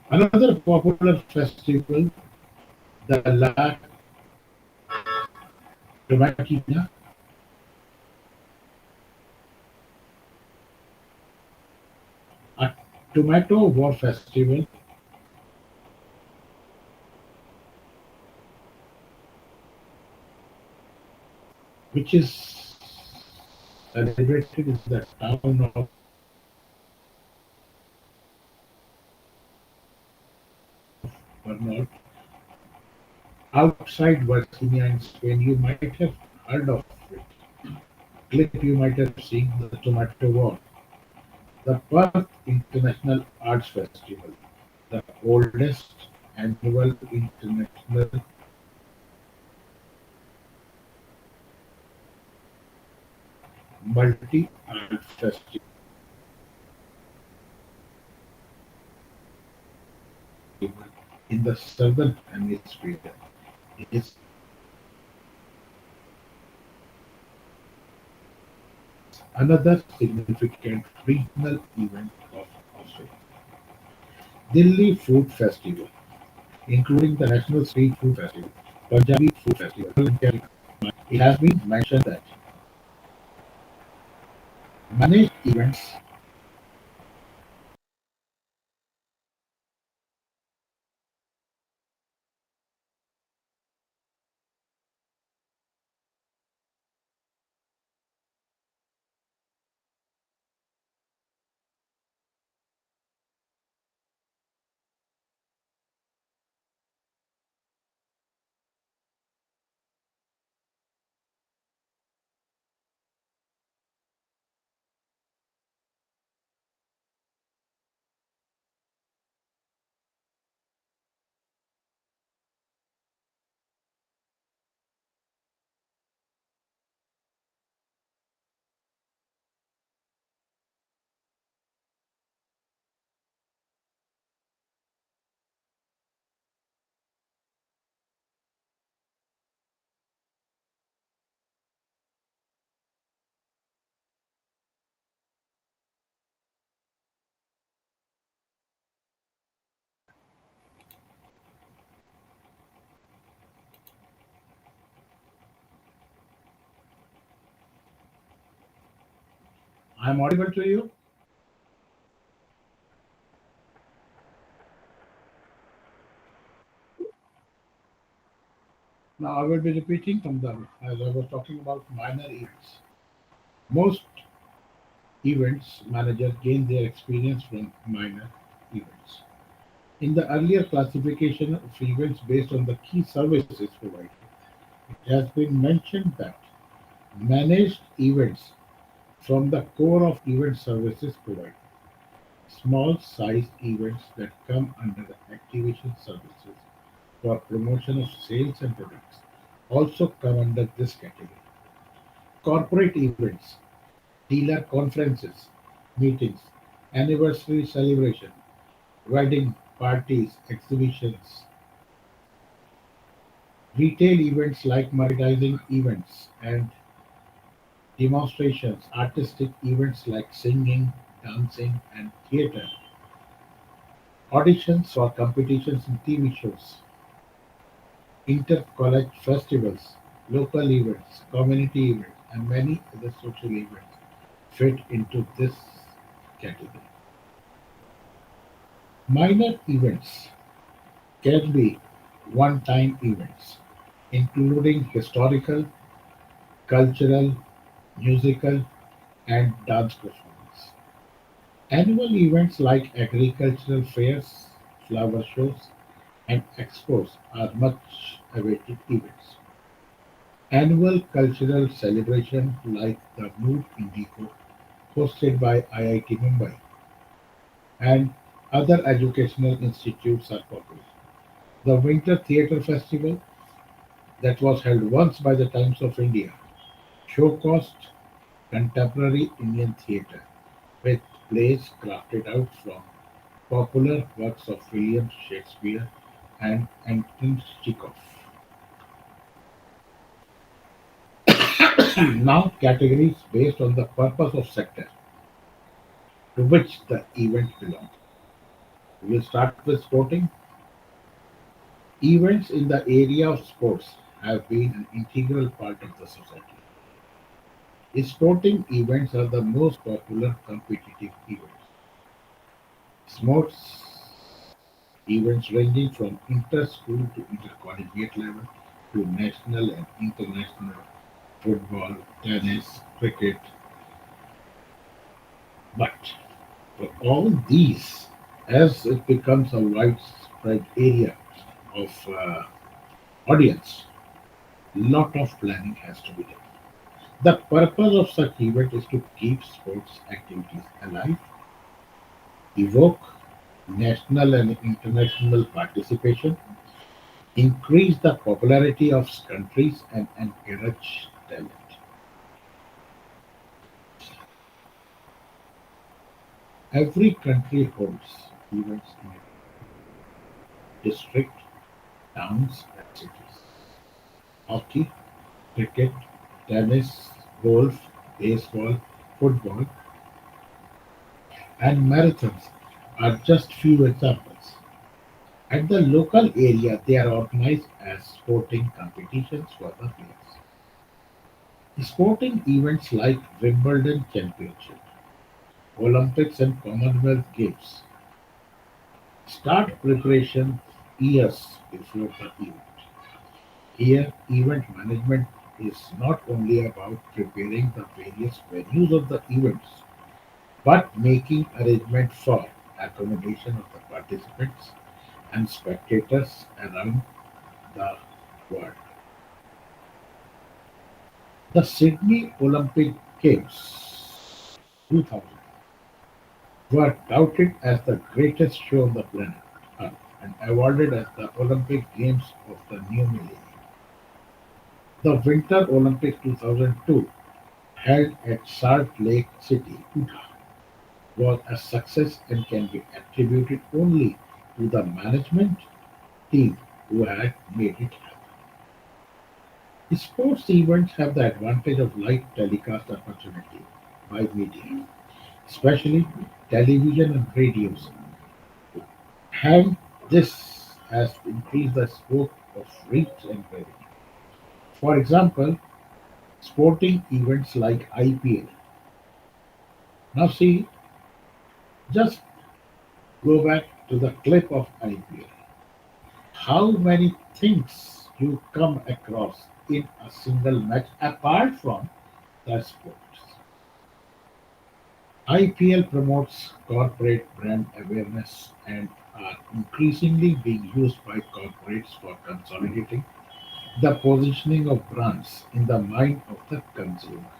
Another popular festival, the La Tomatina, a tomato war festival, which is celebrated in the town of Bernal, outside Virginia in Spain. You might have heard of it. Clip you might have seen the Tomato War, the Perth International Arts Festival, the oldest annual international multi-art festival in the southern hemisphere. Is another significant regional event of Australia. Delhi Food Festival, including the National Street Food Festival, Punjabi Food Festival, in Kerala. It has been mentioned that managed events I am audible to you. Now I will be repeating from the as I was talking about minor events. Most events managers gain their experience from minor events. In the earlier classification of events based on the key services provided, it has been mentioned that managed events from the core of event services provided. Small sized events that come under the activation services for promotion of sales and products also come under this category. Corporate events, dealer conferences, meetings, anniversary celebration, wedding parties, exhibitions, retail events like merchandising events and demonstrations, artistic events like singing, dancing, and theater, auditions or competitions in TV shows, inter-college festivals, local events, community events, and many other social events fit into this category. Minor events can be one-time events, including historical, cultural, musical, and dance performance. Annual events like agricultural fairs, flower shows, and expos are much awaited events. Annual cultural celebration like the Mood Indigo hosted by IIT Mumbai, and other educational institutes are popular. The Winter Theatre Festival, that was held once by the Times of India, showcased contemporary Indian theatre with plays crafted out from popular works of William Shakespeare and Anton Chekhov. Now, categories based on the purpose of sector to which the event belongs. We will start with sporting. Events in the area of sports have been an integral part of the society. Sporting events are the most popular competitive events. Sports events ranging from inter-school to intercollegiate level to national and international football, tennis, cricket. But for all these, as it becomes a widespread area of audience, lot of planning has to be done. The purpose of such event is to keep sports activities alive, evoke national and international participation, increase the popularity of countries, and encourage talent. Every country holds events in its district, towns, and cities. Hockey, cricket, tennis, golf, baseball, football, and marathons are just few examples. At the local area, they are organized as sporting competitions for the players. Sporting events like Wimbledon Championship, Olympics and Commonwealth Games start preparation years before the event. Here, event management is not only about preparing the various venues of the events, but making arrangement for accommodation of the participants and spectators around the world. The Sydney Olympic Games 2000 were touted as the greatest show on the planet Earth and awarded as the Olympic Games of the new millennium. The Winter Olympics 2002, held at Salt Lake City, Utah, was a success and can be attributed only to the management team who had made it happen. Sports events have the advantage of live telecast opportunity by media, especially television and radios. And this has increased the scope of reach and revenue. For example, sporting events like IPL. Now see, just go back to the clip of IPL. How many things you come across in a single match apart from the sports? IPL promotes corporate brand awareness and are increasingly being used by corporates for consolidating the positioning of brands in the mind of the consumer.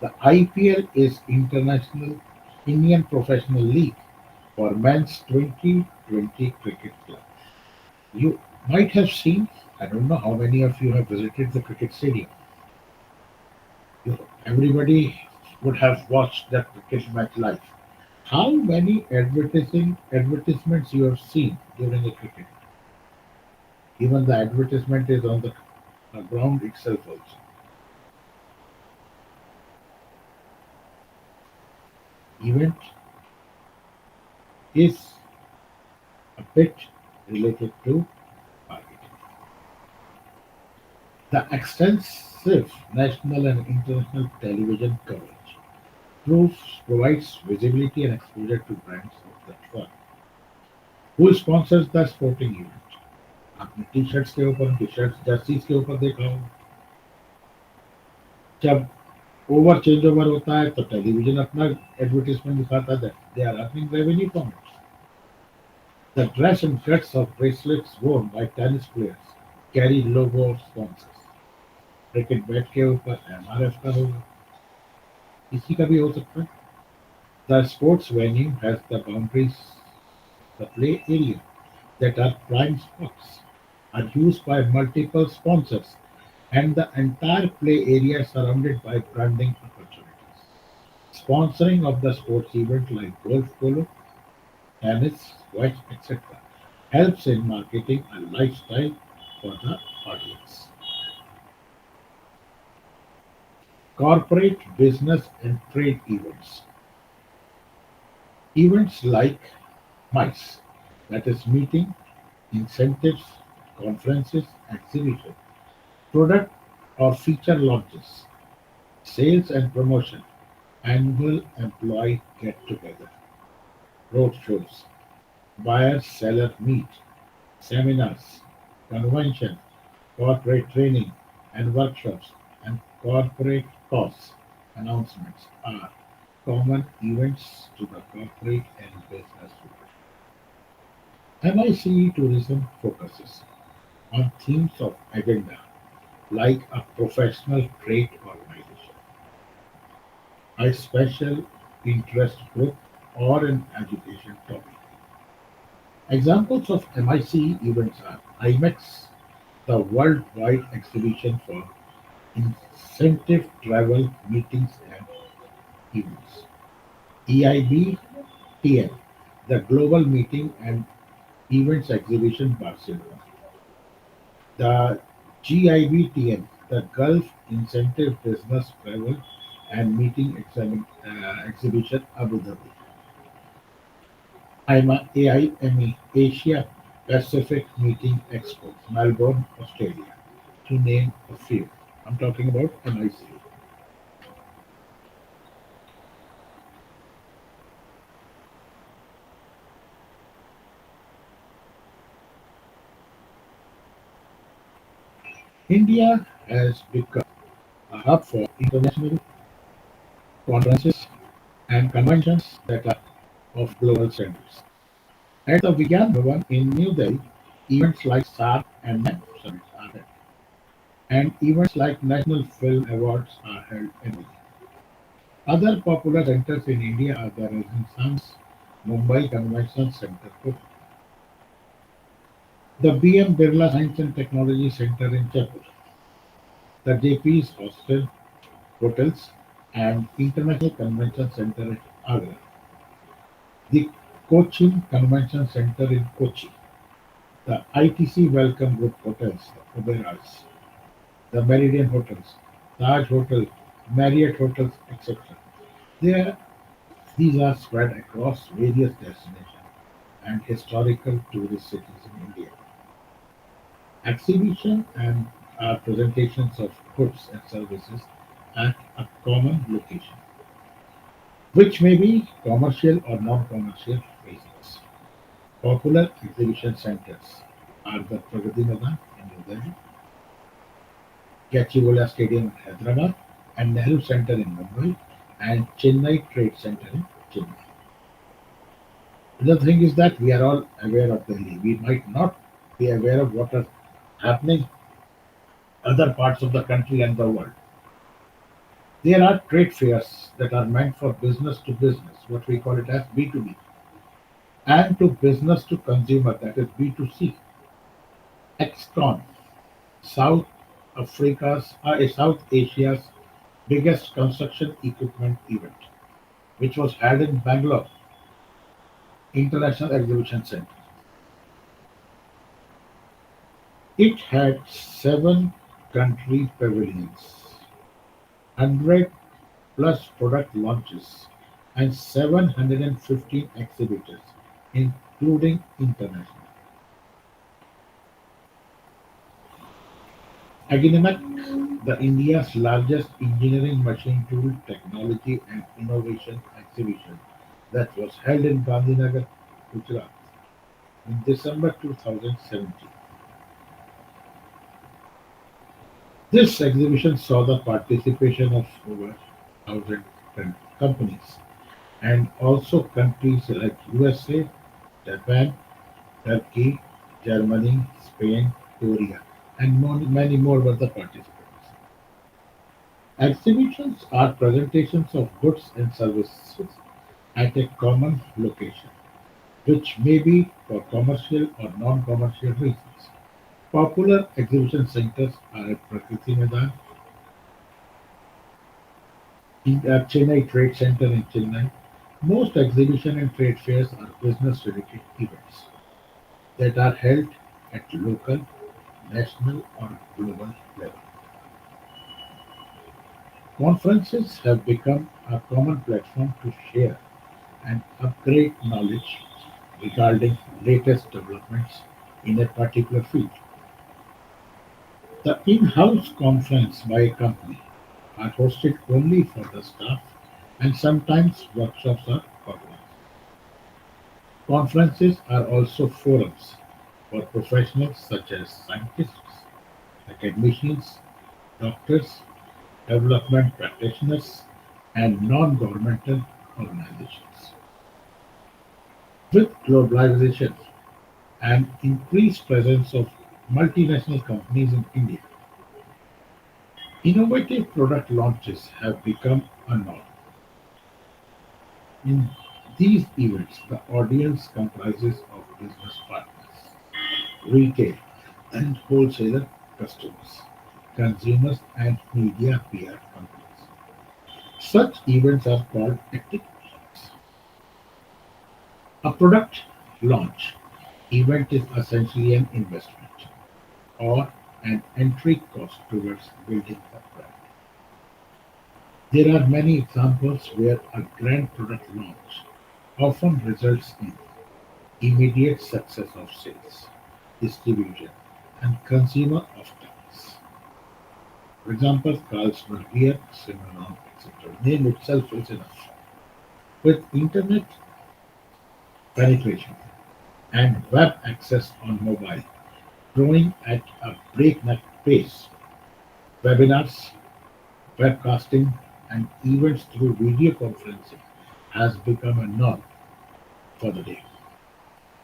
The IPL is International Indian Professional League for men's 2020 cricket club. You might have seen, I don't know how many of you have visited the cricket stadium. Everybody would have watched that cricket match live. How many advertising advertisements you have seen during a cricket? Even the advertisement is on the ground itself also. Event is a bit related to marketing. The extensive national and international television coverage provides visibility and exposure to brands of that firm. Who sponsors the sporting event? आपने T shirts के ऊपर T shirts jerseys के ऊपर देखा होगा जब over change over होता है तो टेलीविजन अपना एडवर्टीजमेंट दिखाता है they are earning revenue from it the dress and cuts of bracelets worn by tennis players carry logo of sponsors cricket bat के ऊपर एमआरएफ का होगा किसी का भी हो सकता है The sports venue has the boundaries, the play area that are prime spots are used by multiple sponsors and the entire play area surrounded by branding opportunities. Sponsoring of the sports event like golf polo, tennis, squash, etc. helps in marketing a lifestyle for the audience. Corporate, business and trade events. Events like MICE, that is meeting, incentives, conferences, exhibition, product or feature launches, sales and promotion, annual employee get-together, roadshows, buyer-seller meet, seminars, convention, corporate training and workshops, and corporate costs announcements are common events to the corporate and business world. MICE tourism focuses on themes of agenda like a professional trade organization, a special interest group, or an education topic. Examples of MICE events are IMEX, the worldwide exhibition for incentive travel meetings and events; EIB-TN, the global meeting and events exhibition Barcelona; the GIB-TN, the Gulf Incentive Business Travel and Meeting Exhibition Abu Dhabi; AIME, Asia Pacific Meeting Expo, Melbourne, Australia, to name a few. I'm talking about MIC. India has become a hub for international conferences and conventions that are of global standards. At the Vigyan Bhavan in New Delhi, events like SARC and NAM summits are held, and events like National Film Awards are held annually. Other popular centers in India are the Renaissance Mumbai Convention Centre, the B.M. Birla Science and Technology Centre in Jaipur, the JP's Hotels and International Convention Centre at Agra, the Cochin Convention Centre in Kochi, the ITC Welcome Group Hotels, the Oberas, the Meridian Hotels, Taj Hotel, Marriott Hotels, etc. There, these are spread across various destinations and historical tourist cities in India. Exhibition and presentations of goods and services at a common location, which may be commercial or non-commercial reasons. Popular exhibition centers are the Pragati Madan in New Delhi, Gachibowli Stadium in Hyderabad, and Nehru Center in Mumbai, and Chennai Trade Center in Chennai. The thing is that we are all aware of Delhi. We might not be aware of what are happening other parts of the country and the world. There are trade fairs that are meant for business to business, what we call it as B2B, and to business to consumer, that is B2C. XCon, South South Asia's biggest construction equipment event, which was held in Bangalore International Exhibition Centre. It had seven country pavilions, 100 plus product launches, and 715 exhibitors, including international. Agronomic, the India's largest engineering machine tool, technology and innovation exhibition that was held in Gandhinagar, Gujarat in December 2017. This exhibition saw the participation of over 1,000 companies and also countries like USA, Japan, Turkey, Germany, Spain, Korea, and many more were the participants. Exhibitions are presentations of goods and services at a common location, which may be for commercial or non-commercial reasons. Popular exhibition centers are at Prakriti Maidan, in Chennai Trade Center in Chennai. Most exhibition and trade fairs are business-related events that are held at local, national, or global level. Conferences have become a common platform to share and upgrade knowledge regarding latest developments in a particular field. The in-house conference by a company are hosted only for the staff and sometimes workshops are organized. Conferences are also forums for professionals such as scientists, academicians, doctors, development practitioners, and non-governmental organizations. With globalization and increased presence of multinational companies in India, innovative product launches have become a norm. In these events, the audience comprises of business partners, retail and wholesaler customers, consumers, and media PR companies. Such events are called active events. A product launch event is essentially an investment or an entry cost towards building a brand. There are many examples where a grand product launch often results in immediate success of sales, distribution, and consumer offtake. For example, Carlsberg beer, Cimarron, etc. Name itself is enough. With internet penetration and web access on mobile growing at a breakneck pace, webinars, webcasting, and events through video conferencing has become a norm for the day.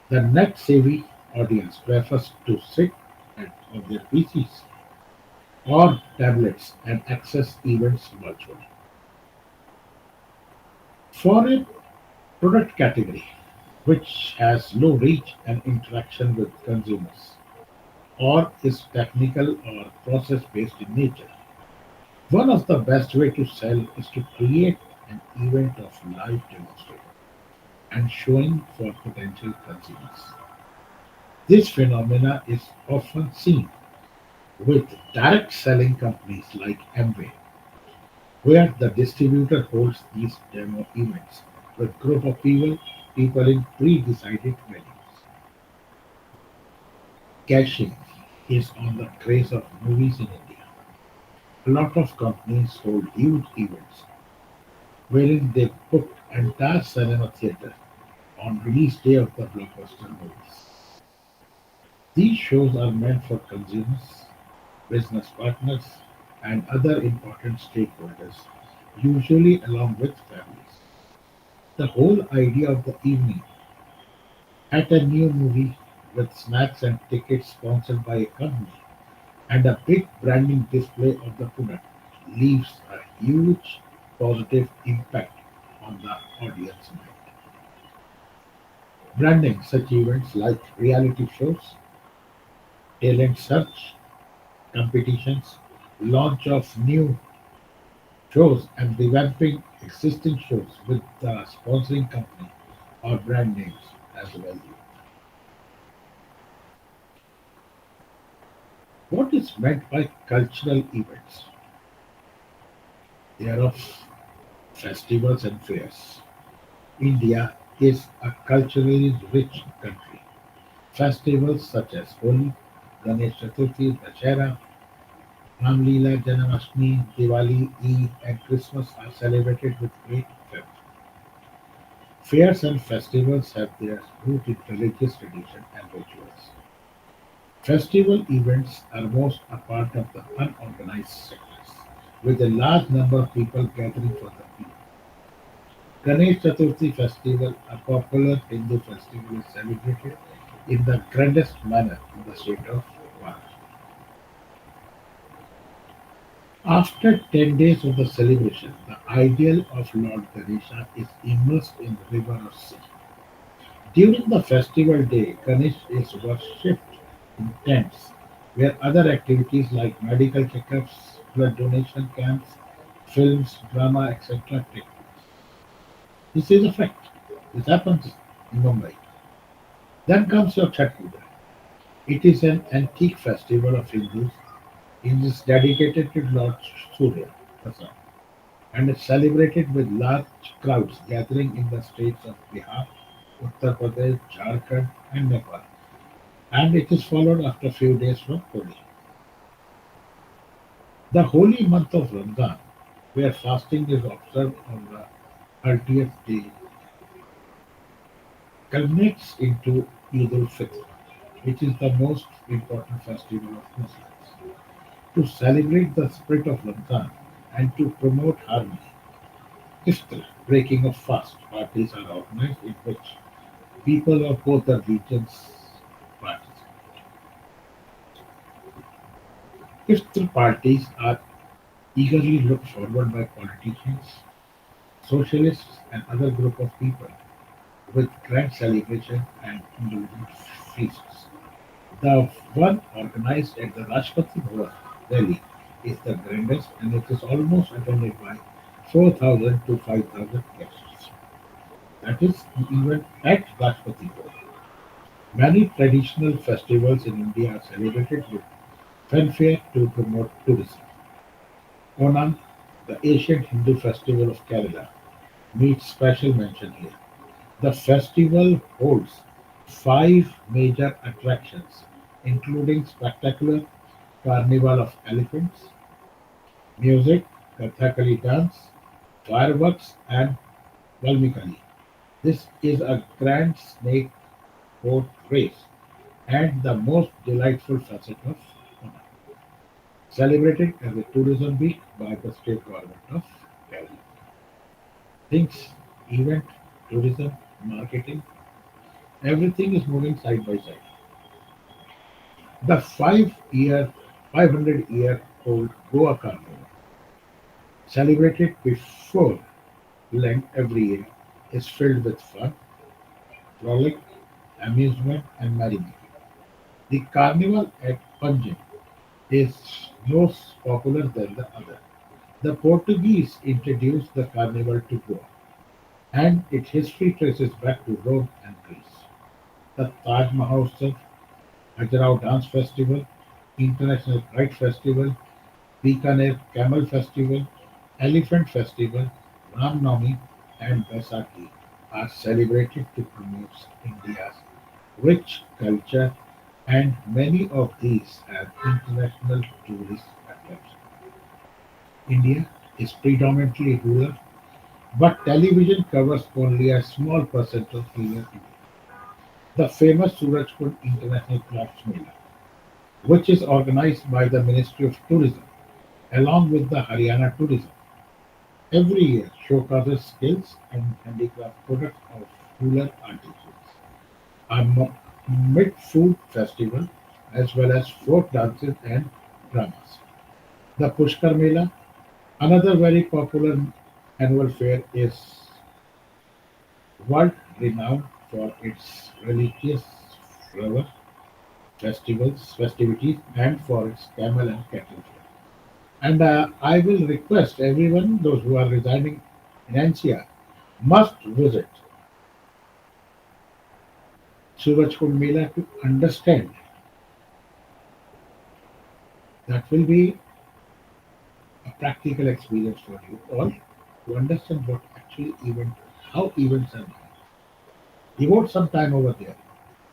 The net-savvy audience prefers to sit on their PCs or tablets and access events virtually. For a product category which has low reach and interaction with consumers, or is technical or process-based in nature, one of the best way to sell is to create an event of live demonstration and showing for potential consumers. This phenomena is often seen with direct selling companies like Amway, where the distributor holds these demo events with group of people in pre-decided venues. Caching is on the craze of movies in India. A lot of companies hold huge events wherein they book entire cinema theatre on release day of the blockbuster movies. These shows are meant for consumers, business partners, and other important stakeholders, usually along with families. The whole idea of the evening at a new movie with snacks and tickets sponsored by a company and a big branding display of the product leaves a huge positive impact on the audience mind. Branding such events like reality shows, talent search competitions, launch of new shows, and revamping existing shows with the sponsoring company or brand names as value. What is meant by cultural events? They are of festivals and fairs. India is a culturally rich country. Festivals such as Holi, Ganesh Chaturthi, Dashera, Ram Leela, Janmashtami, Diwali, Eid, and Christmas are celebrated with great fervor. Fairs and festivals have their root in religious tradition and rituals. Festival events are most a part of the unorganized sectors, with a large number of people gathering for the feast. Ganesh Chaturthi festival, a popular Hindu festival, is celebrated in the grandest manner in the state of Maharashtra. After 10 days of the celebration, the ideal of Lord Ganesha is immersed in the river or sea. During the festival day, Ganesh is worshipped in tents, where other activities like medical checkups, blood donation camps, films, drama, etc. take place. This is a fact. This happens in Mumbai. Then comes your Chhat Puja. It is an antique festival of Hindus. It is dedicated to Lord Surya, the sun, and is celebrated with large crowds gathering in the states of Bihar, Uttar Pradesh, Jharkhand, and Nepal. And it is followed after a few days from Holi. The holy month of Ramadan, where fasting is observed on the 30th day, culminates into Eid al-Fitr, which is the most important festival of Muslims. To celebrate the spirit of Ramadan and to promote harmony, iftar, breaking of fast, parties are organized in which people of both the regions participate. Iftar parties are eagerly looked forward by politicians, socialists, and other group of people with grand celebration and individual feasts. The one organized at the Rashtrapati Bhavan, Delhi, is the grandest and it is almost attended by 4,000 to 5,000 guests. That is the event at Rashtrapati Bhavan. Many traditional festivals in India are celebrated with fanfare to promote tourism. Onam, the ancient Hindu festival of Kerala, needs special mention here. The festival holds five major attractions, including spectacular carnival of elephants, music, Kathakali dance, fireworks, and Valmikali. This is a grand snake boat race and the most delightful facet of Onam, celebrated as a tourism week by the state government of Kerala. Things, event, tourism, marketing, everything is moving side by side. The 500-year-old Goa Carnival, celebrated before Lent every year, is filled with fun, frolic, amusement, and merriment. The carnival at Panjim is most popular than the other. The Portuguese introduced the carnival to Goa, and its history traces back to Rome and Greece. The Taj Mahotsav, Khajuraho Dance Festival, International Kite Festival, Bikaner Camel Festival, Elephant Festival, Ram Navami, and Baisakhi are celebrated to promote India's rich culture, and many of these have international tourist attractions. India is predominantly rural, but television covers only a small percent of rural India. The famous Surajkund International Crafts Mela, which is organized by the Ministry of Tourism along with the Haryana Tourism, every year showcases skills and handicraft products of rural artisans. A mid-food festival as well as folk dances and dramas. The Pushkar Mela, another very popular annual fair, is world renowned for its religious fervor, festivities, and for its camel and cattle fair. And I will request everyone, those who are residing in NCR, must visit Surajkund Mela to understand. That will be a practical experience for you all to understand what actually how events are done. Devote some time over there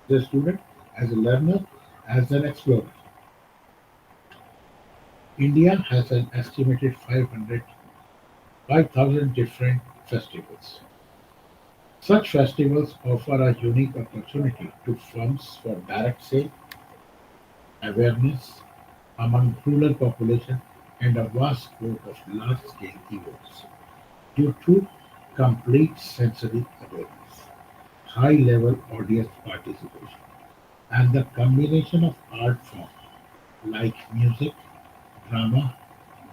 as a student, as a learner, as an explorer. India has an estimated 5,000 different festivals. Such festivals offer a unique opportunity to funds for direct sale, awareness among rural population, and a vast scope of large-scale events due to complete sensory awareness, high-level audience participation, and the combination of art forms like music, drama,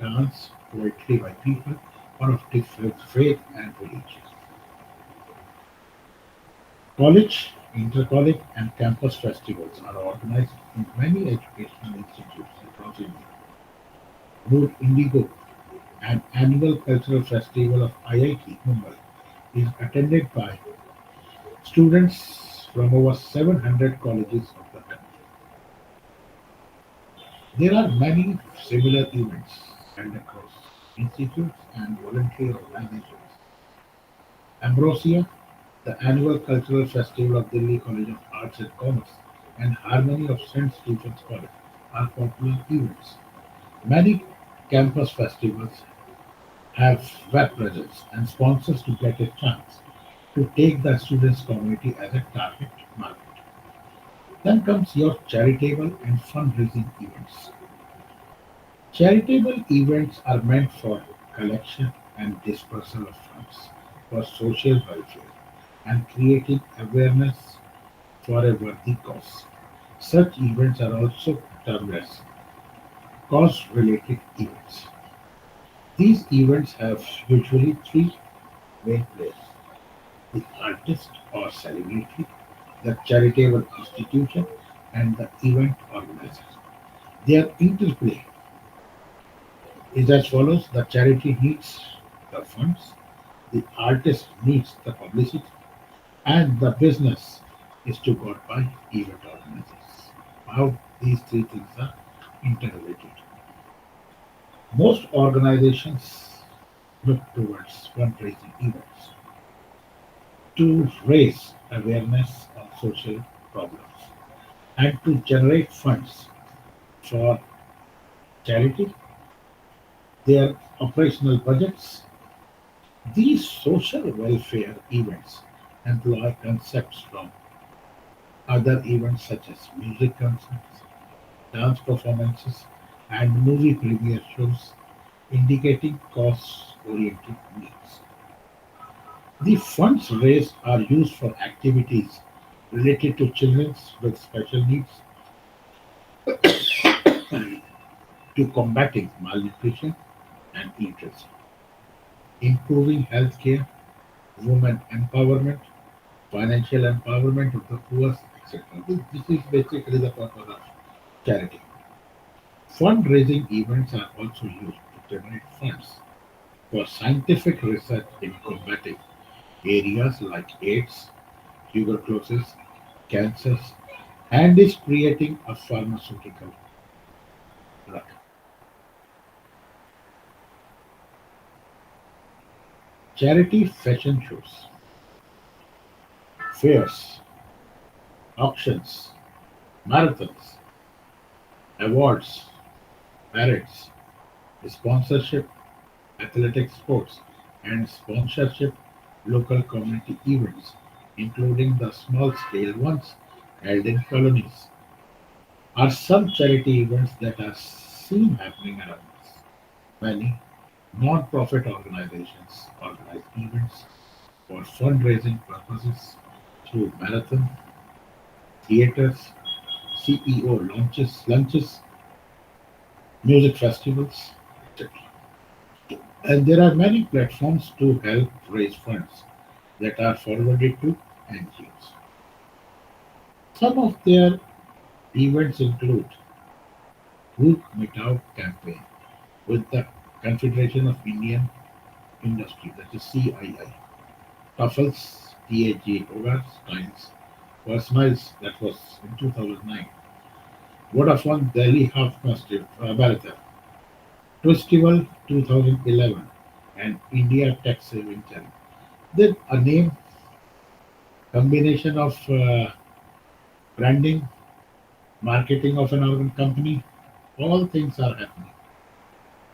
dance, poetry by people or of different faith and religion. College, inter-college, and campus festivals are organized in many educational institutes across India. Mood Indigo, an annual cultural festival of IIT Mumbai, is attended by students from over 700 colleges of the country. There are many similar events held across institutes and voluntary organizations. Ambrosia, the annual cultural festival of Delhi College of Arts and Commerce, and Harmony of St. Stephen's College are popular events. Many campus festivals have web presence and sponsors to get a chance to take the students' community as a target market. Then comes your charitable and fundraising events. Charitable events are meant for collection and dispersal of funds for social welfare and creating awareness for a worthy cause. Such events are also termed as cause related events. These events have usually three main players: the artist or celebrity, the charitable institution, and the event organizer. Their interplay is as follows: the charity needs the funds, the artist needs the publicity, and the business is to got by event organizers. How these three things are interrelated. Most organizations look towards fundraising events to raise awareness of social problems and to generate funds for charity, their operational budgets. These social welfare events employ concepts from other events such as music concerts, dance performances, and movie premiere shows, indicating cause-oriented needs. The funds raised are used for activities related to children with special needs, to combating malnutrition and illiteracy, improving healthcare, women empowerment, financial empowerment of the poor, etc. This is basically the purpose of charity. Fundraising events are also used to generate funds for scientific research in combating areas like AIDS, tuberculosis, cancers, and is creating a pharmaceutical drug. Charity fashion shows, fairs, auctions, marathons, awards, parades, sponsorship, athletic sports, and sponsorship local community events, including the small scale ones held in colonies, are some charity events that are seen happening around us. Many non-profit organizations organize events for fundraising purposes through marathon, theaters, CEO lunches, music festivals, etc. And there are many platforms to help raise funds that are forwarded to NGOs. Some of their events include Bhook Mitao campaign with the Confederation of Indian Industry, that is CII, Tuffles, TAG Hogar, Times, for Smiles, that was in 2009, Vodafone Delhi Half Marathon, Twistival 2011, and India Tech Saving Challenge. Then a name combination of branding, marketing of an organ company, all things are happening.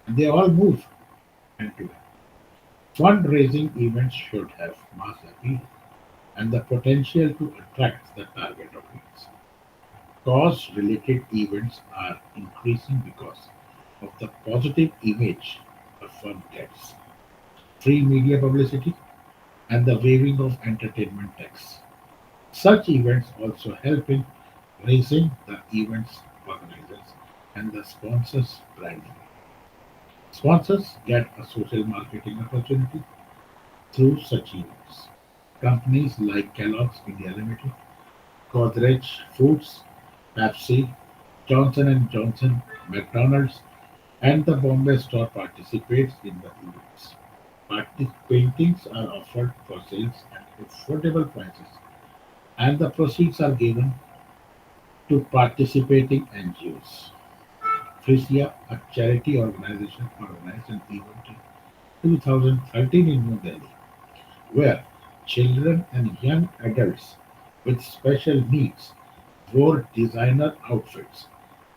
And they all move hand to hand. Fundraising events should have mass appeal and the potential to attract the target audience. Cause-related events are increasing because of the positive image a firm gets, free media publicity, and the waiving of entertainment tax. Such events also help in raising the events organizers and the sponsors' branding. Sponsors get a social marketing opportunity through such events. Companies like Kellogg's India Limited, Godrej Foods, Pepsi, Johnson and Johnson, McDonald's, and the Bombay Store participates in the events. Paintings are offered for sales at affordable prices, and the proceeds are given to participating NGOs. Frisia, a charity organization, organized an event in 2013 in New Delhi, where children and young adults with special needs wore designer outfits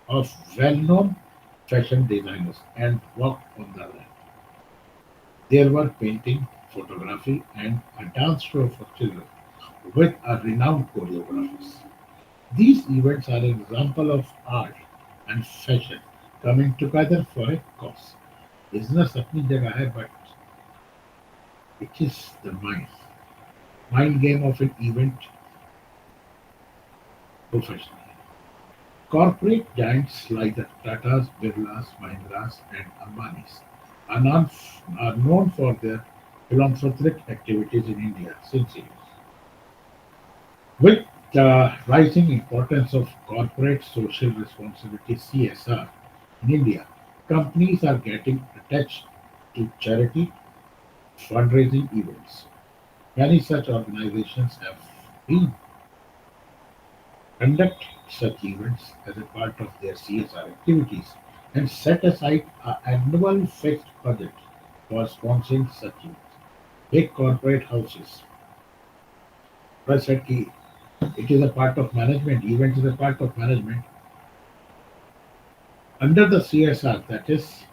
of well-known fashion designers and walked on the land. There were painting, photography, and a dance show for children with a renowned choreographers. These events are an example of art and fashion coming together for a cause. Business अपनी जगह है, but it is the mind game of an event professional. Corporate giants like the Tatas, Birlas, Mahindras, and Ambanis are known for their philanthropic activities in India since years. With the rising importance of corporate social responsibility (CSR) in India, companies are getting attached to charity fundraising events. Many such organizations have been conduct such events as a part of their CSR activities and set aside an annual fixed budget for sponsoring such events. Big corporate houses, I said कि it is a part of management, event is a part of management. Under the CSR, that is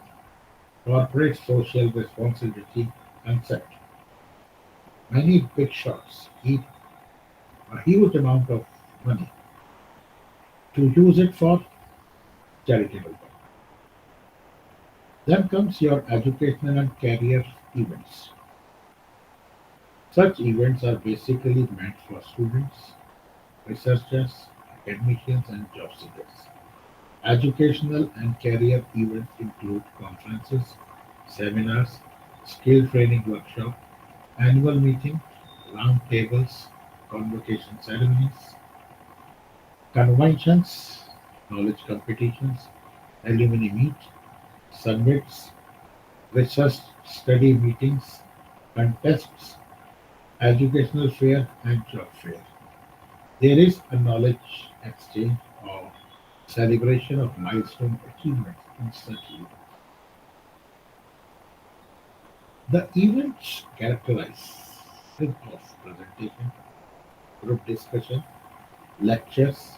corporate social responsibility concept, many big shots keep a huge amount of money to use it for charitable purpose. Then comes your educational and career events. Such events are basically meant for students, researchers, academicians, and job seekers. Educational and career events include conferences, seminars, skill training workshop, annual meeting, round tables, convocation ceremonies, conventions, knowledge competitions, alumni meet, summits, research study meetings, contests, educational fair, and job fair. There is a knowledge exchange or celebration of milestone achievements in such events. The events characterized of presentation, group discussion, lectures,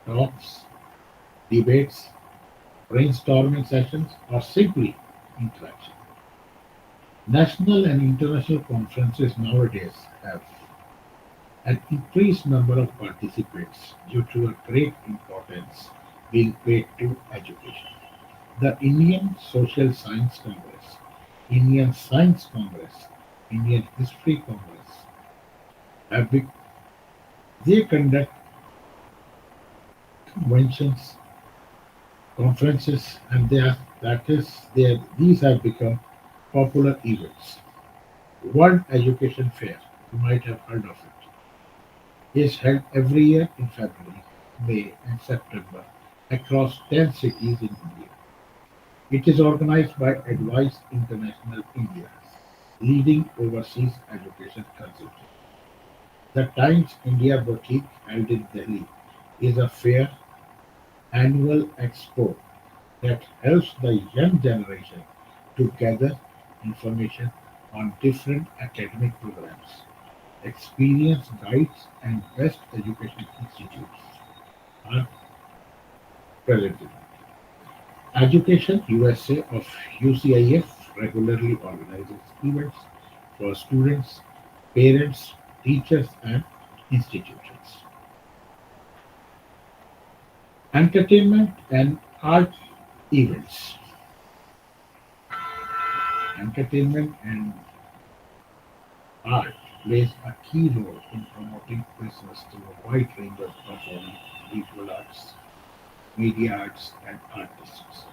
talks, debates, brainstorming sessions, or simply interaction. National and international conferences nowadays have an increased number of participants due to a great importance being paid to education. The Indian Social Science Congress, Indian Science Congress, Indian History Congress have been, they conduct conventions, conferences, and these have become popular events. World Education Fair, you might have heard of it, is held every year in February, May, and September across 10 cities in India. It is organized by Advice International India, leading overseas education consultant. The Times India Boutique, held in Delhi, is a fair annual expo that helps the young generation to gather information on different academic programs. Experienced guides and best education institutes are present in it. Education USA of UCIF regularly organizes events for students, parents, teachers, and institutions. Entertainment and art events. Entertainment and art plays a key role in promoting Christmas through a wide range of performing, visual arts, media arts, and artists.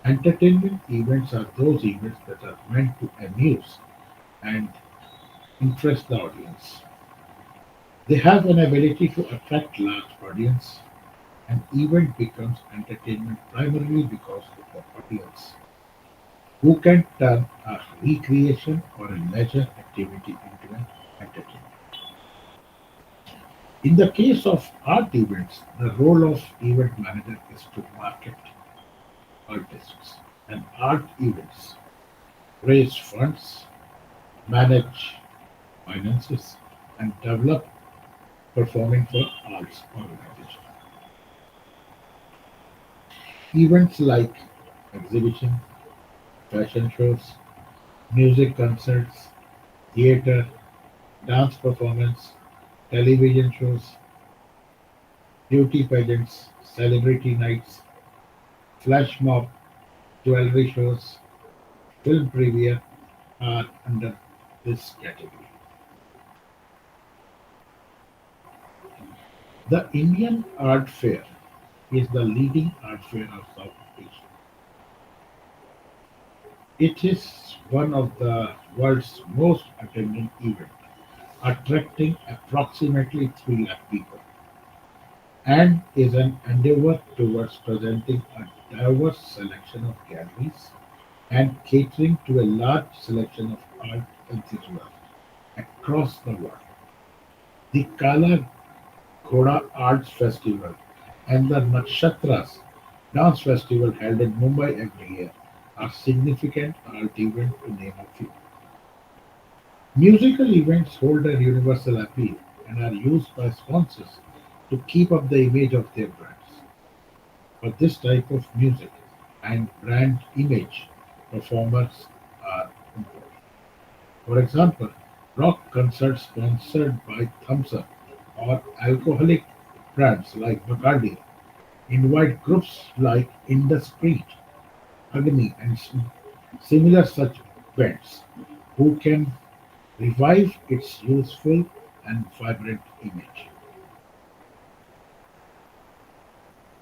Entertainment events are those events that are meant to amuse and interest the audience. They have an ability to attract large audience. An event becomes entertainment primarily because of the audience, who can turn a recreation or a leisure activity into an entertainment. In the case of art events, the role of event manager is to market artists and art events, raise funds, manage finances, and develop performing for arts organizations. Events like exhibition, fashion shows, music concerts, theater, dance performance, television shows, beauty pageants, celebrity nights, flash mob, jewelry shows, film premiere are under this category. The Indian Art Fair is the leading art fair of South Asia. It is one of the world's most attended events, attracting approximately 3 lakh people, and is an endeavor towards presenting a diverse selection of galleries and catering to a large selection of art enthusiasts across the world. The Kala Ghoda Arts Festival and the Nakshatras Dance Festival held in Mumbai every year are significant art events to name a few. Musical events hold a universal appeal and are used by sponsors to keep up the image of their brands. For this type of music and brand image, performers are important. For example, rock concerts sponsored by Thumbs Up or alcoholic brands like Bacardi invite groups like Industry, Agni, and similar such bands who can revive its youthful and vibrant image.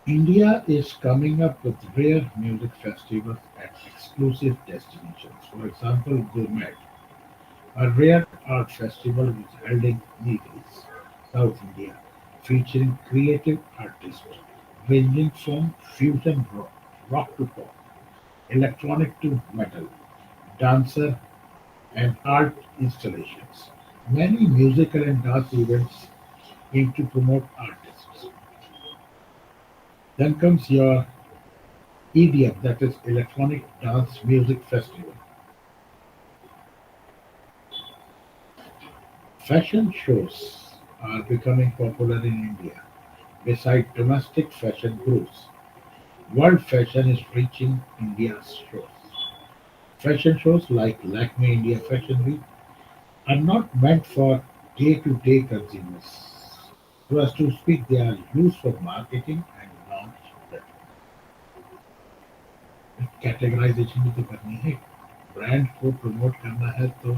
India is coming up with rare music festivals at exclusive destinations. For example, Gourmet, a rare art festival which is held in Nilgiris, South India, featuring creative artists ranging from fusion rock to pop, electronic to metal, dancer and art installations. Many musical and dance events aim to promote artists. Then comes your EDM, that is Electronic Dance Music Festival. Fashion shows are becoming popular in India. Beside domestic fashion groups, world fashion is reaching India's shores. Fashion shows like Lakme India Fashion Week are not meant for day-to-day consumers. So as to speak, they are used for marketing and launch. Categorisation भी तो करनी है, brand को promote करना है तो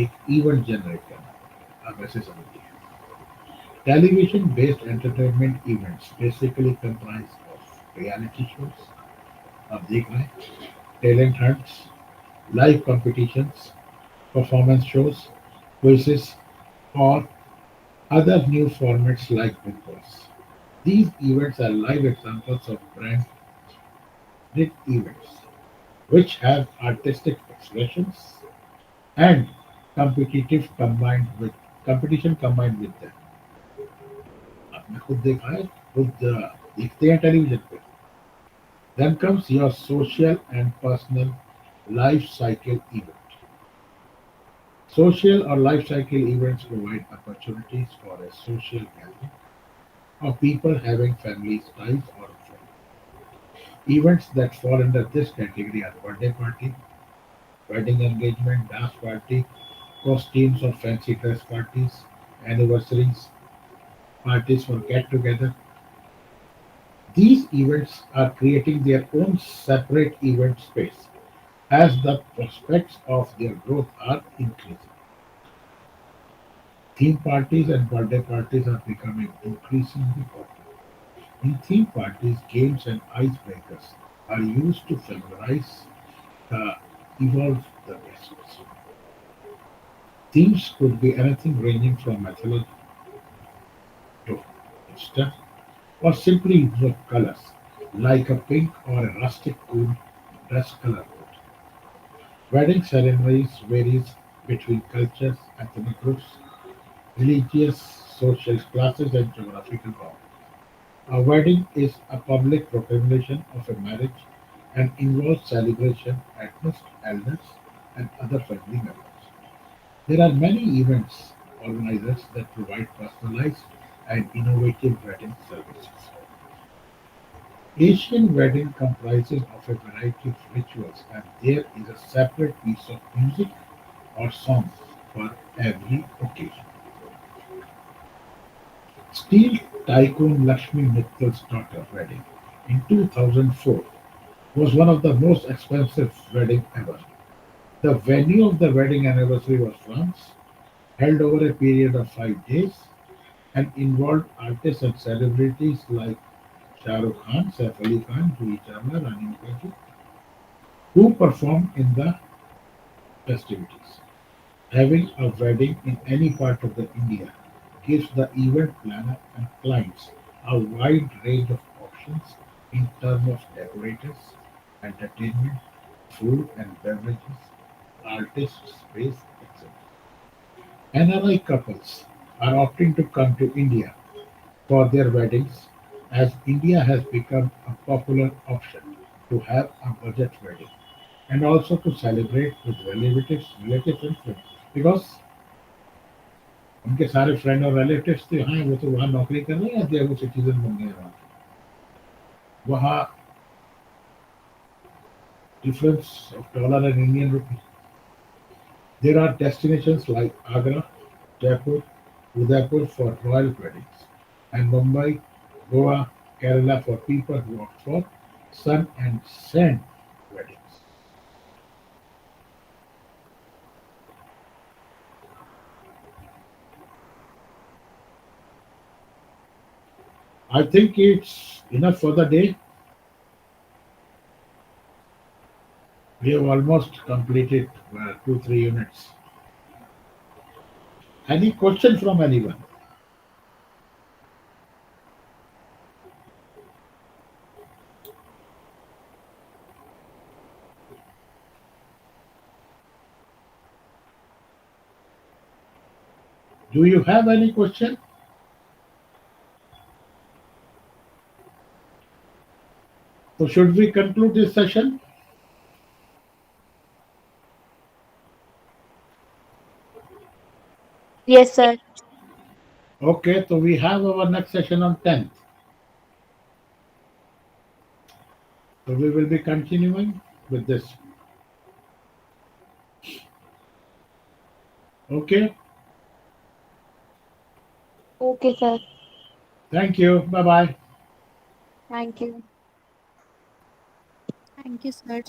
एक event generate करना पड़ेगा, आप ऐसे समझिए. Television based entertainment events basically comprise of reality shows, आप देख रहे हैं, talent hunts, live competitions, performance shows, quizzes, or other new formats like Big Boss. These events are live examples of branded events which have artistic expressions and competitive combined with competition combined with them. आपने खुद देखा है, खुद देखते हैं television पे. Then comes your social and personal life cycle event. Social or life cycle events provide opportunities for a social gathering of people having family ties or friends. Events that fall under this category are birthday party, wedding engagement, dance party, costumes or fancy dress parties, anniversaries, parties for get-together. These events are creating their own separate event space as the prospects of their growth are increasing. Theme parties and birthday parties are becoming increasingly popular. In theme parties, games and icebreakers are used to familiarize the evolve the guests. Themes could be anything ranging from mythology to hipster or simply invoke colors like a pink or a rustic cool dress color code. Wedding ceremonies varies between cultures, ethnic groups, religious, social classes, and geographical boundaries. A wedding is a public proclamation of a marriage and involves celebration at most elders and other family members. There are many events organizers that provide personalized and innovative wedding services. Asian wedding comprises of a variety of rituals and there is a separate piece of music or song for every occasion. Steel tycoon Lakshmi Mittal's daughter wedding in 2004 was one of the most expensive wedding ever. The venue of the wedding anniversary was France, held over a period of 5 days, and involved artists and celebrities like Shah Rukh Khan, Saif Ali Khan, Juhi Chawla, Rani Mukherjee, who performed in the festivities. Having a wedding in any part of the India gives the event planner and clients a wide range of options in terms of decorators, entertainment, food and beverages, artist space, etc. NRI couples are opting to come to India for their weddings as India has become a popular option to have a budget wedding and also to celebrate with relatives and friends because उनके सारे friend और relatives तो यहाँ हैं वो तो वहाँ नौकरी कर रहे हैं या वो सिटीजन बन गए वहाँ वहाँ difference of dollar and Indian rupee. There are destinations like Agra, Jaipur, Udaipur for royal weddings, and Mumbai, Goa, Kerala for people who opt for sun and sand weddings. I think it's enough for the day. We have almost completed 2 3 units. Any question from anyone? Do you have any question? So should we conclude this session? Yes, sir. Okay, so we have our next session on 10th. So we will be continuing with this. Okay, Okay, sir. thank you. Bye bye. Thank you. Thank you, sir.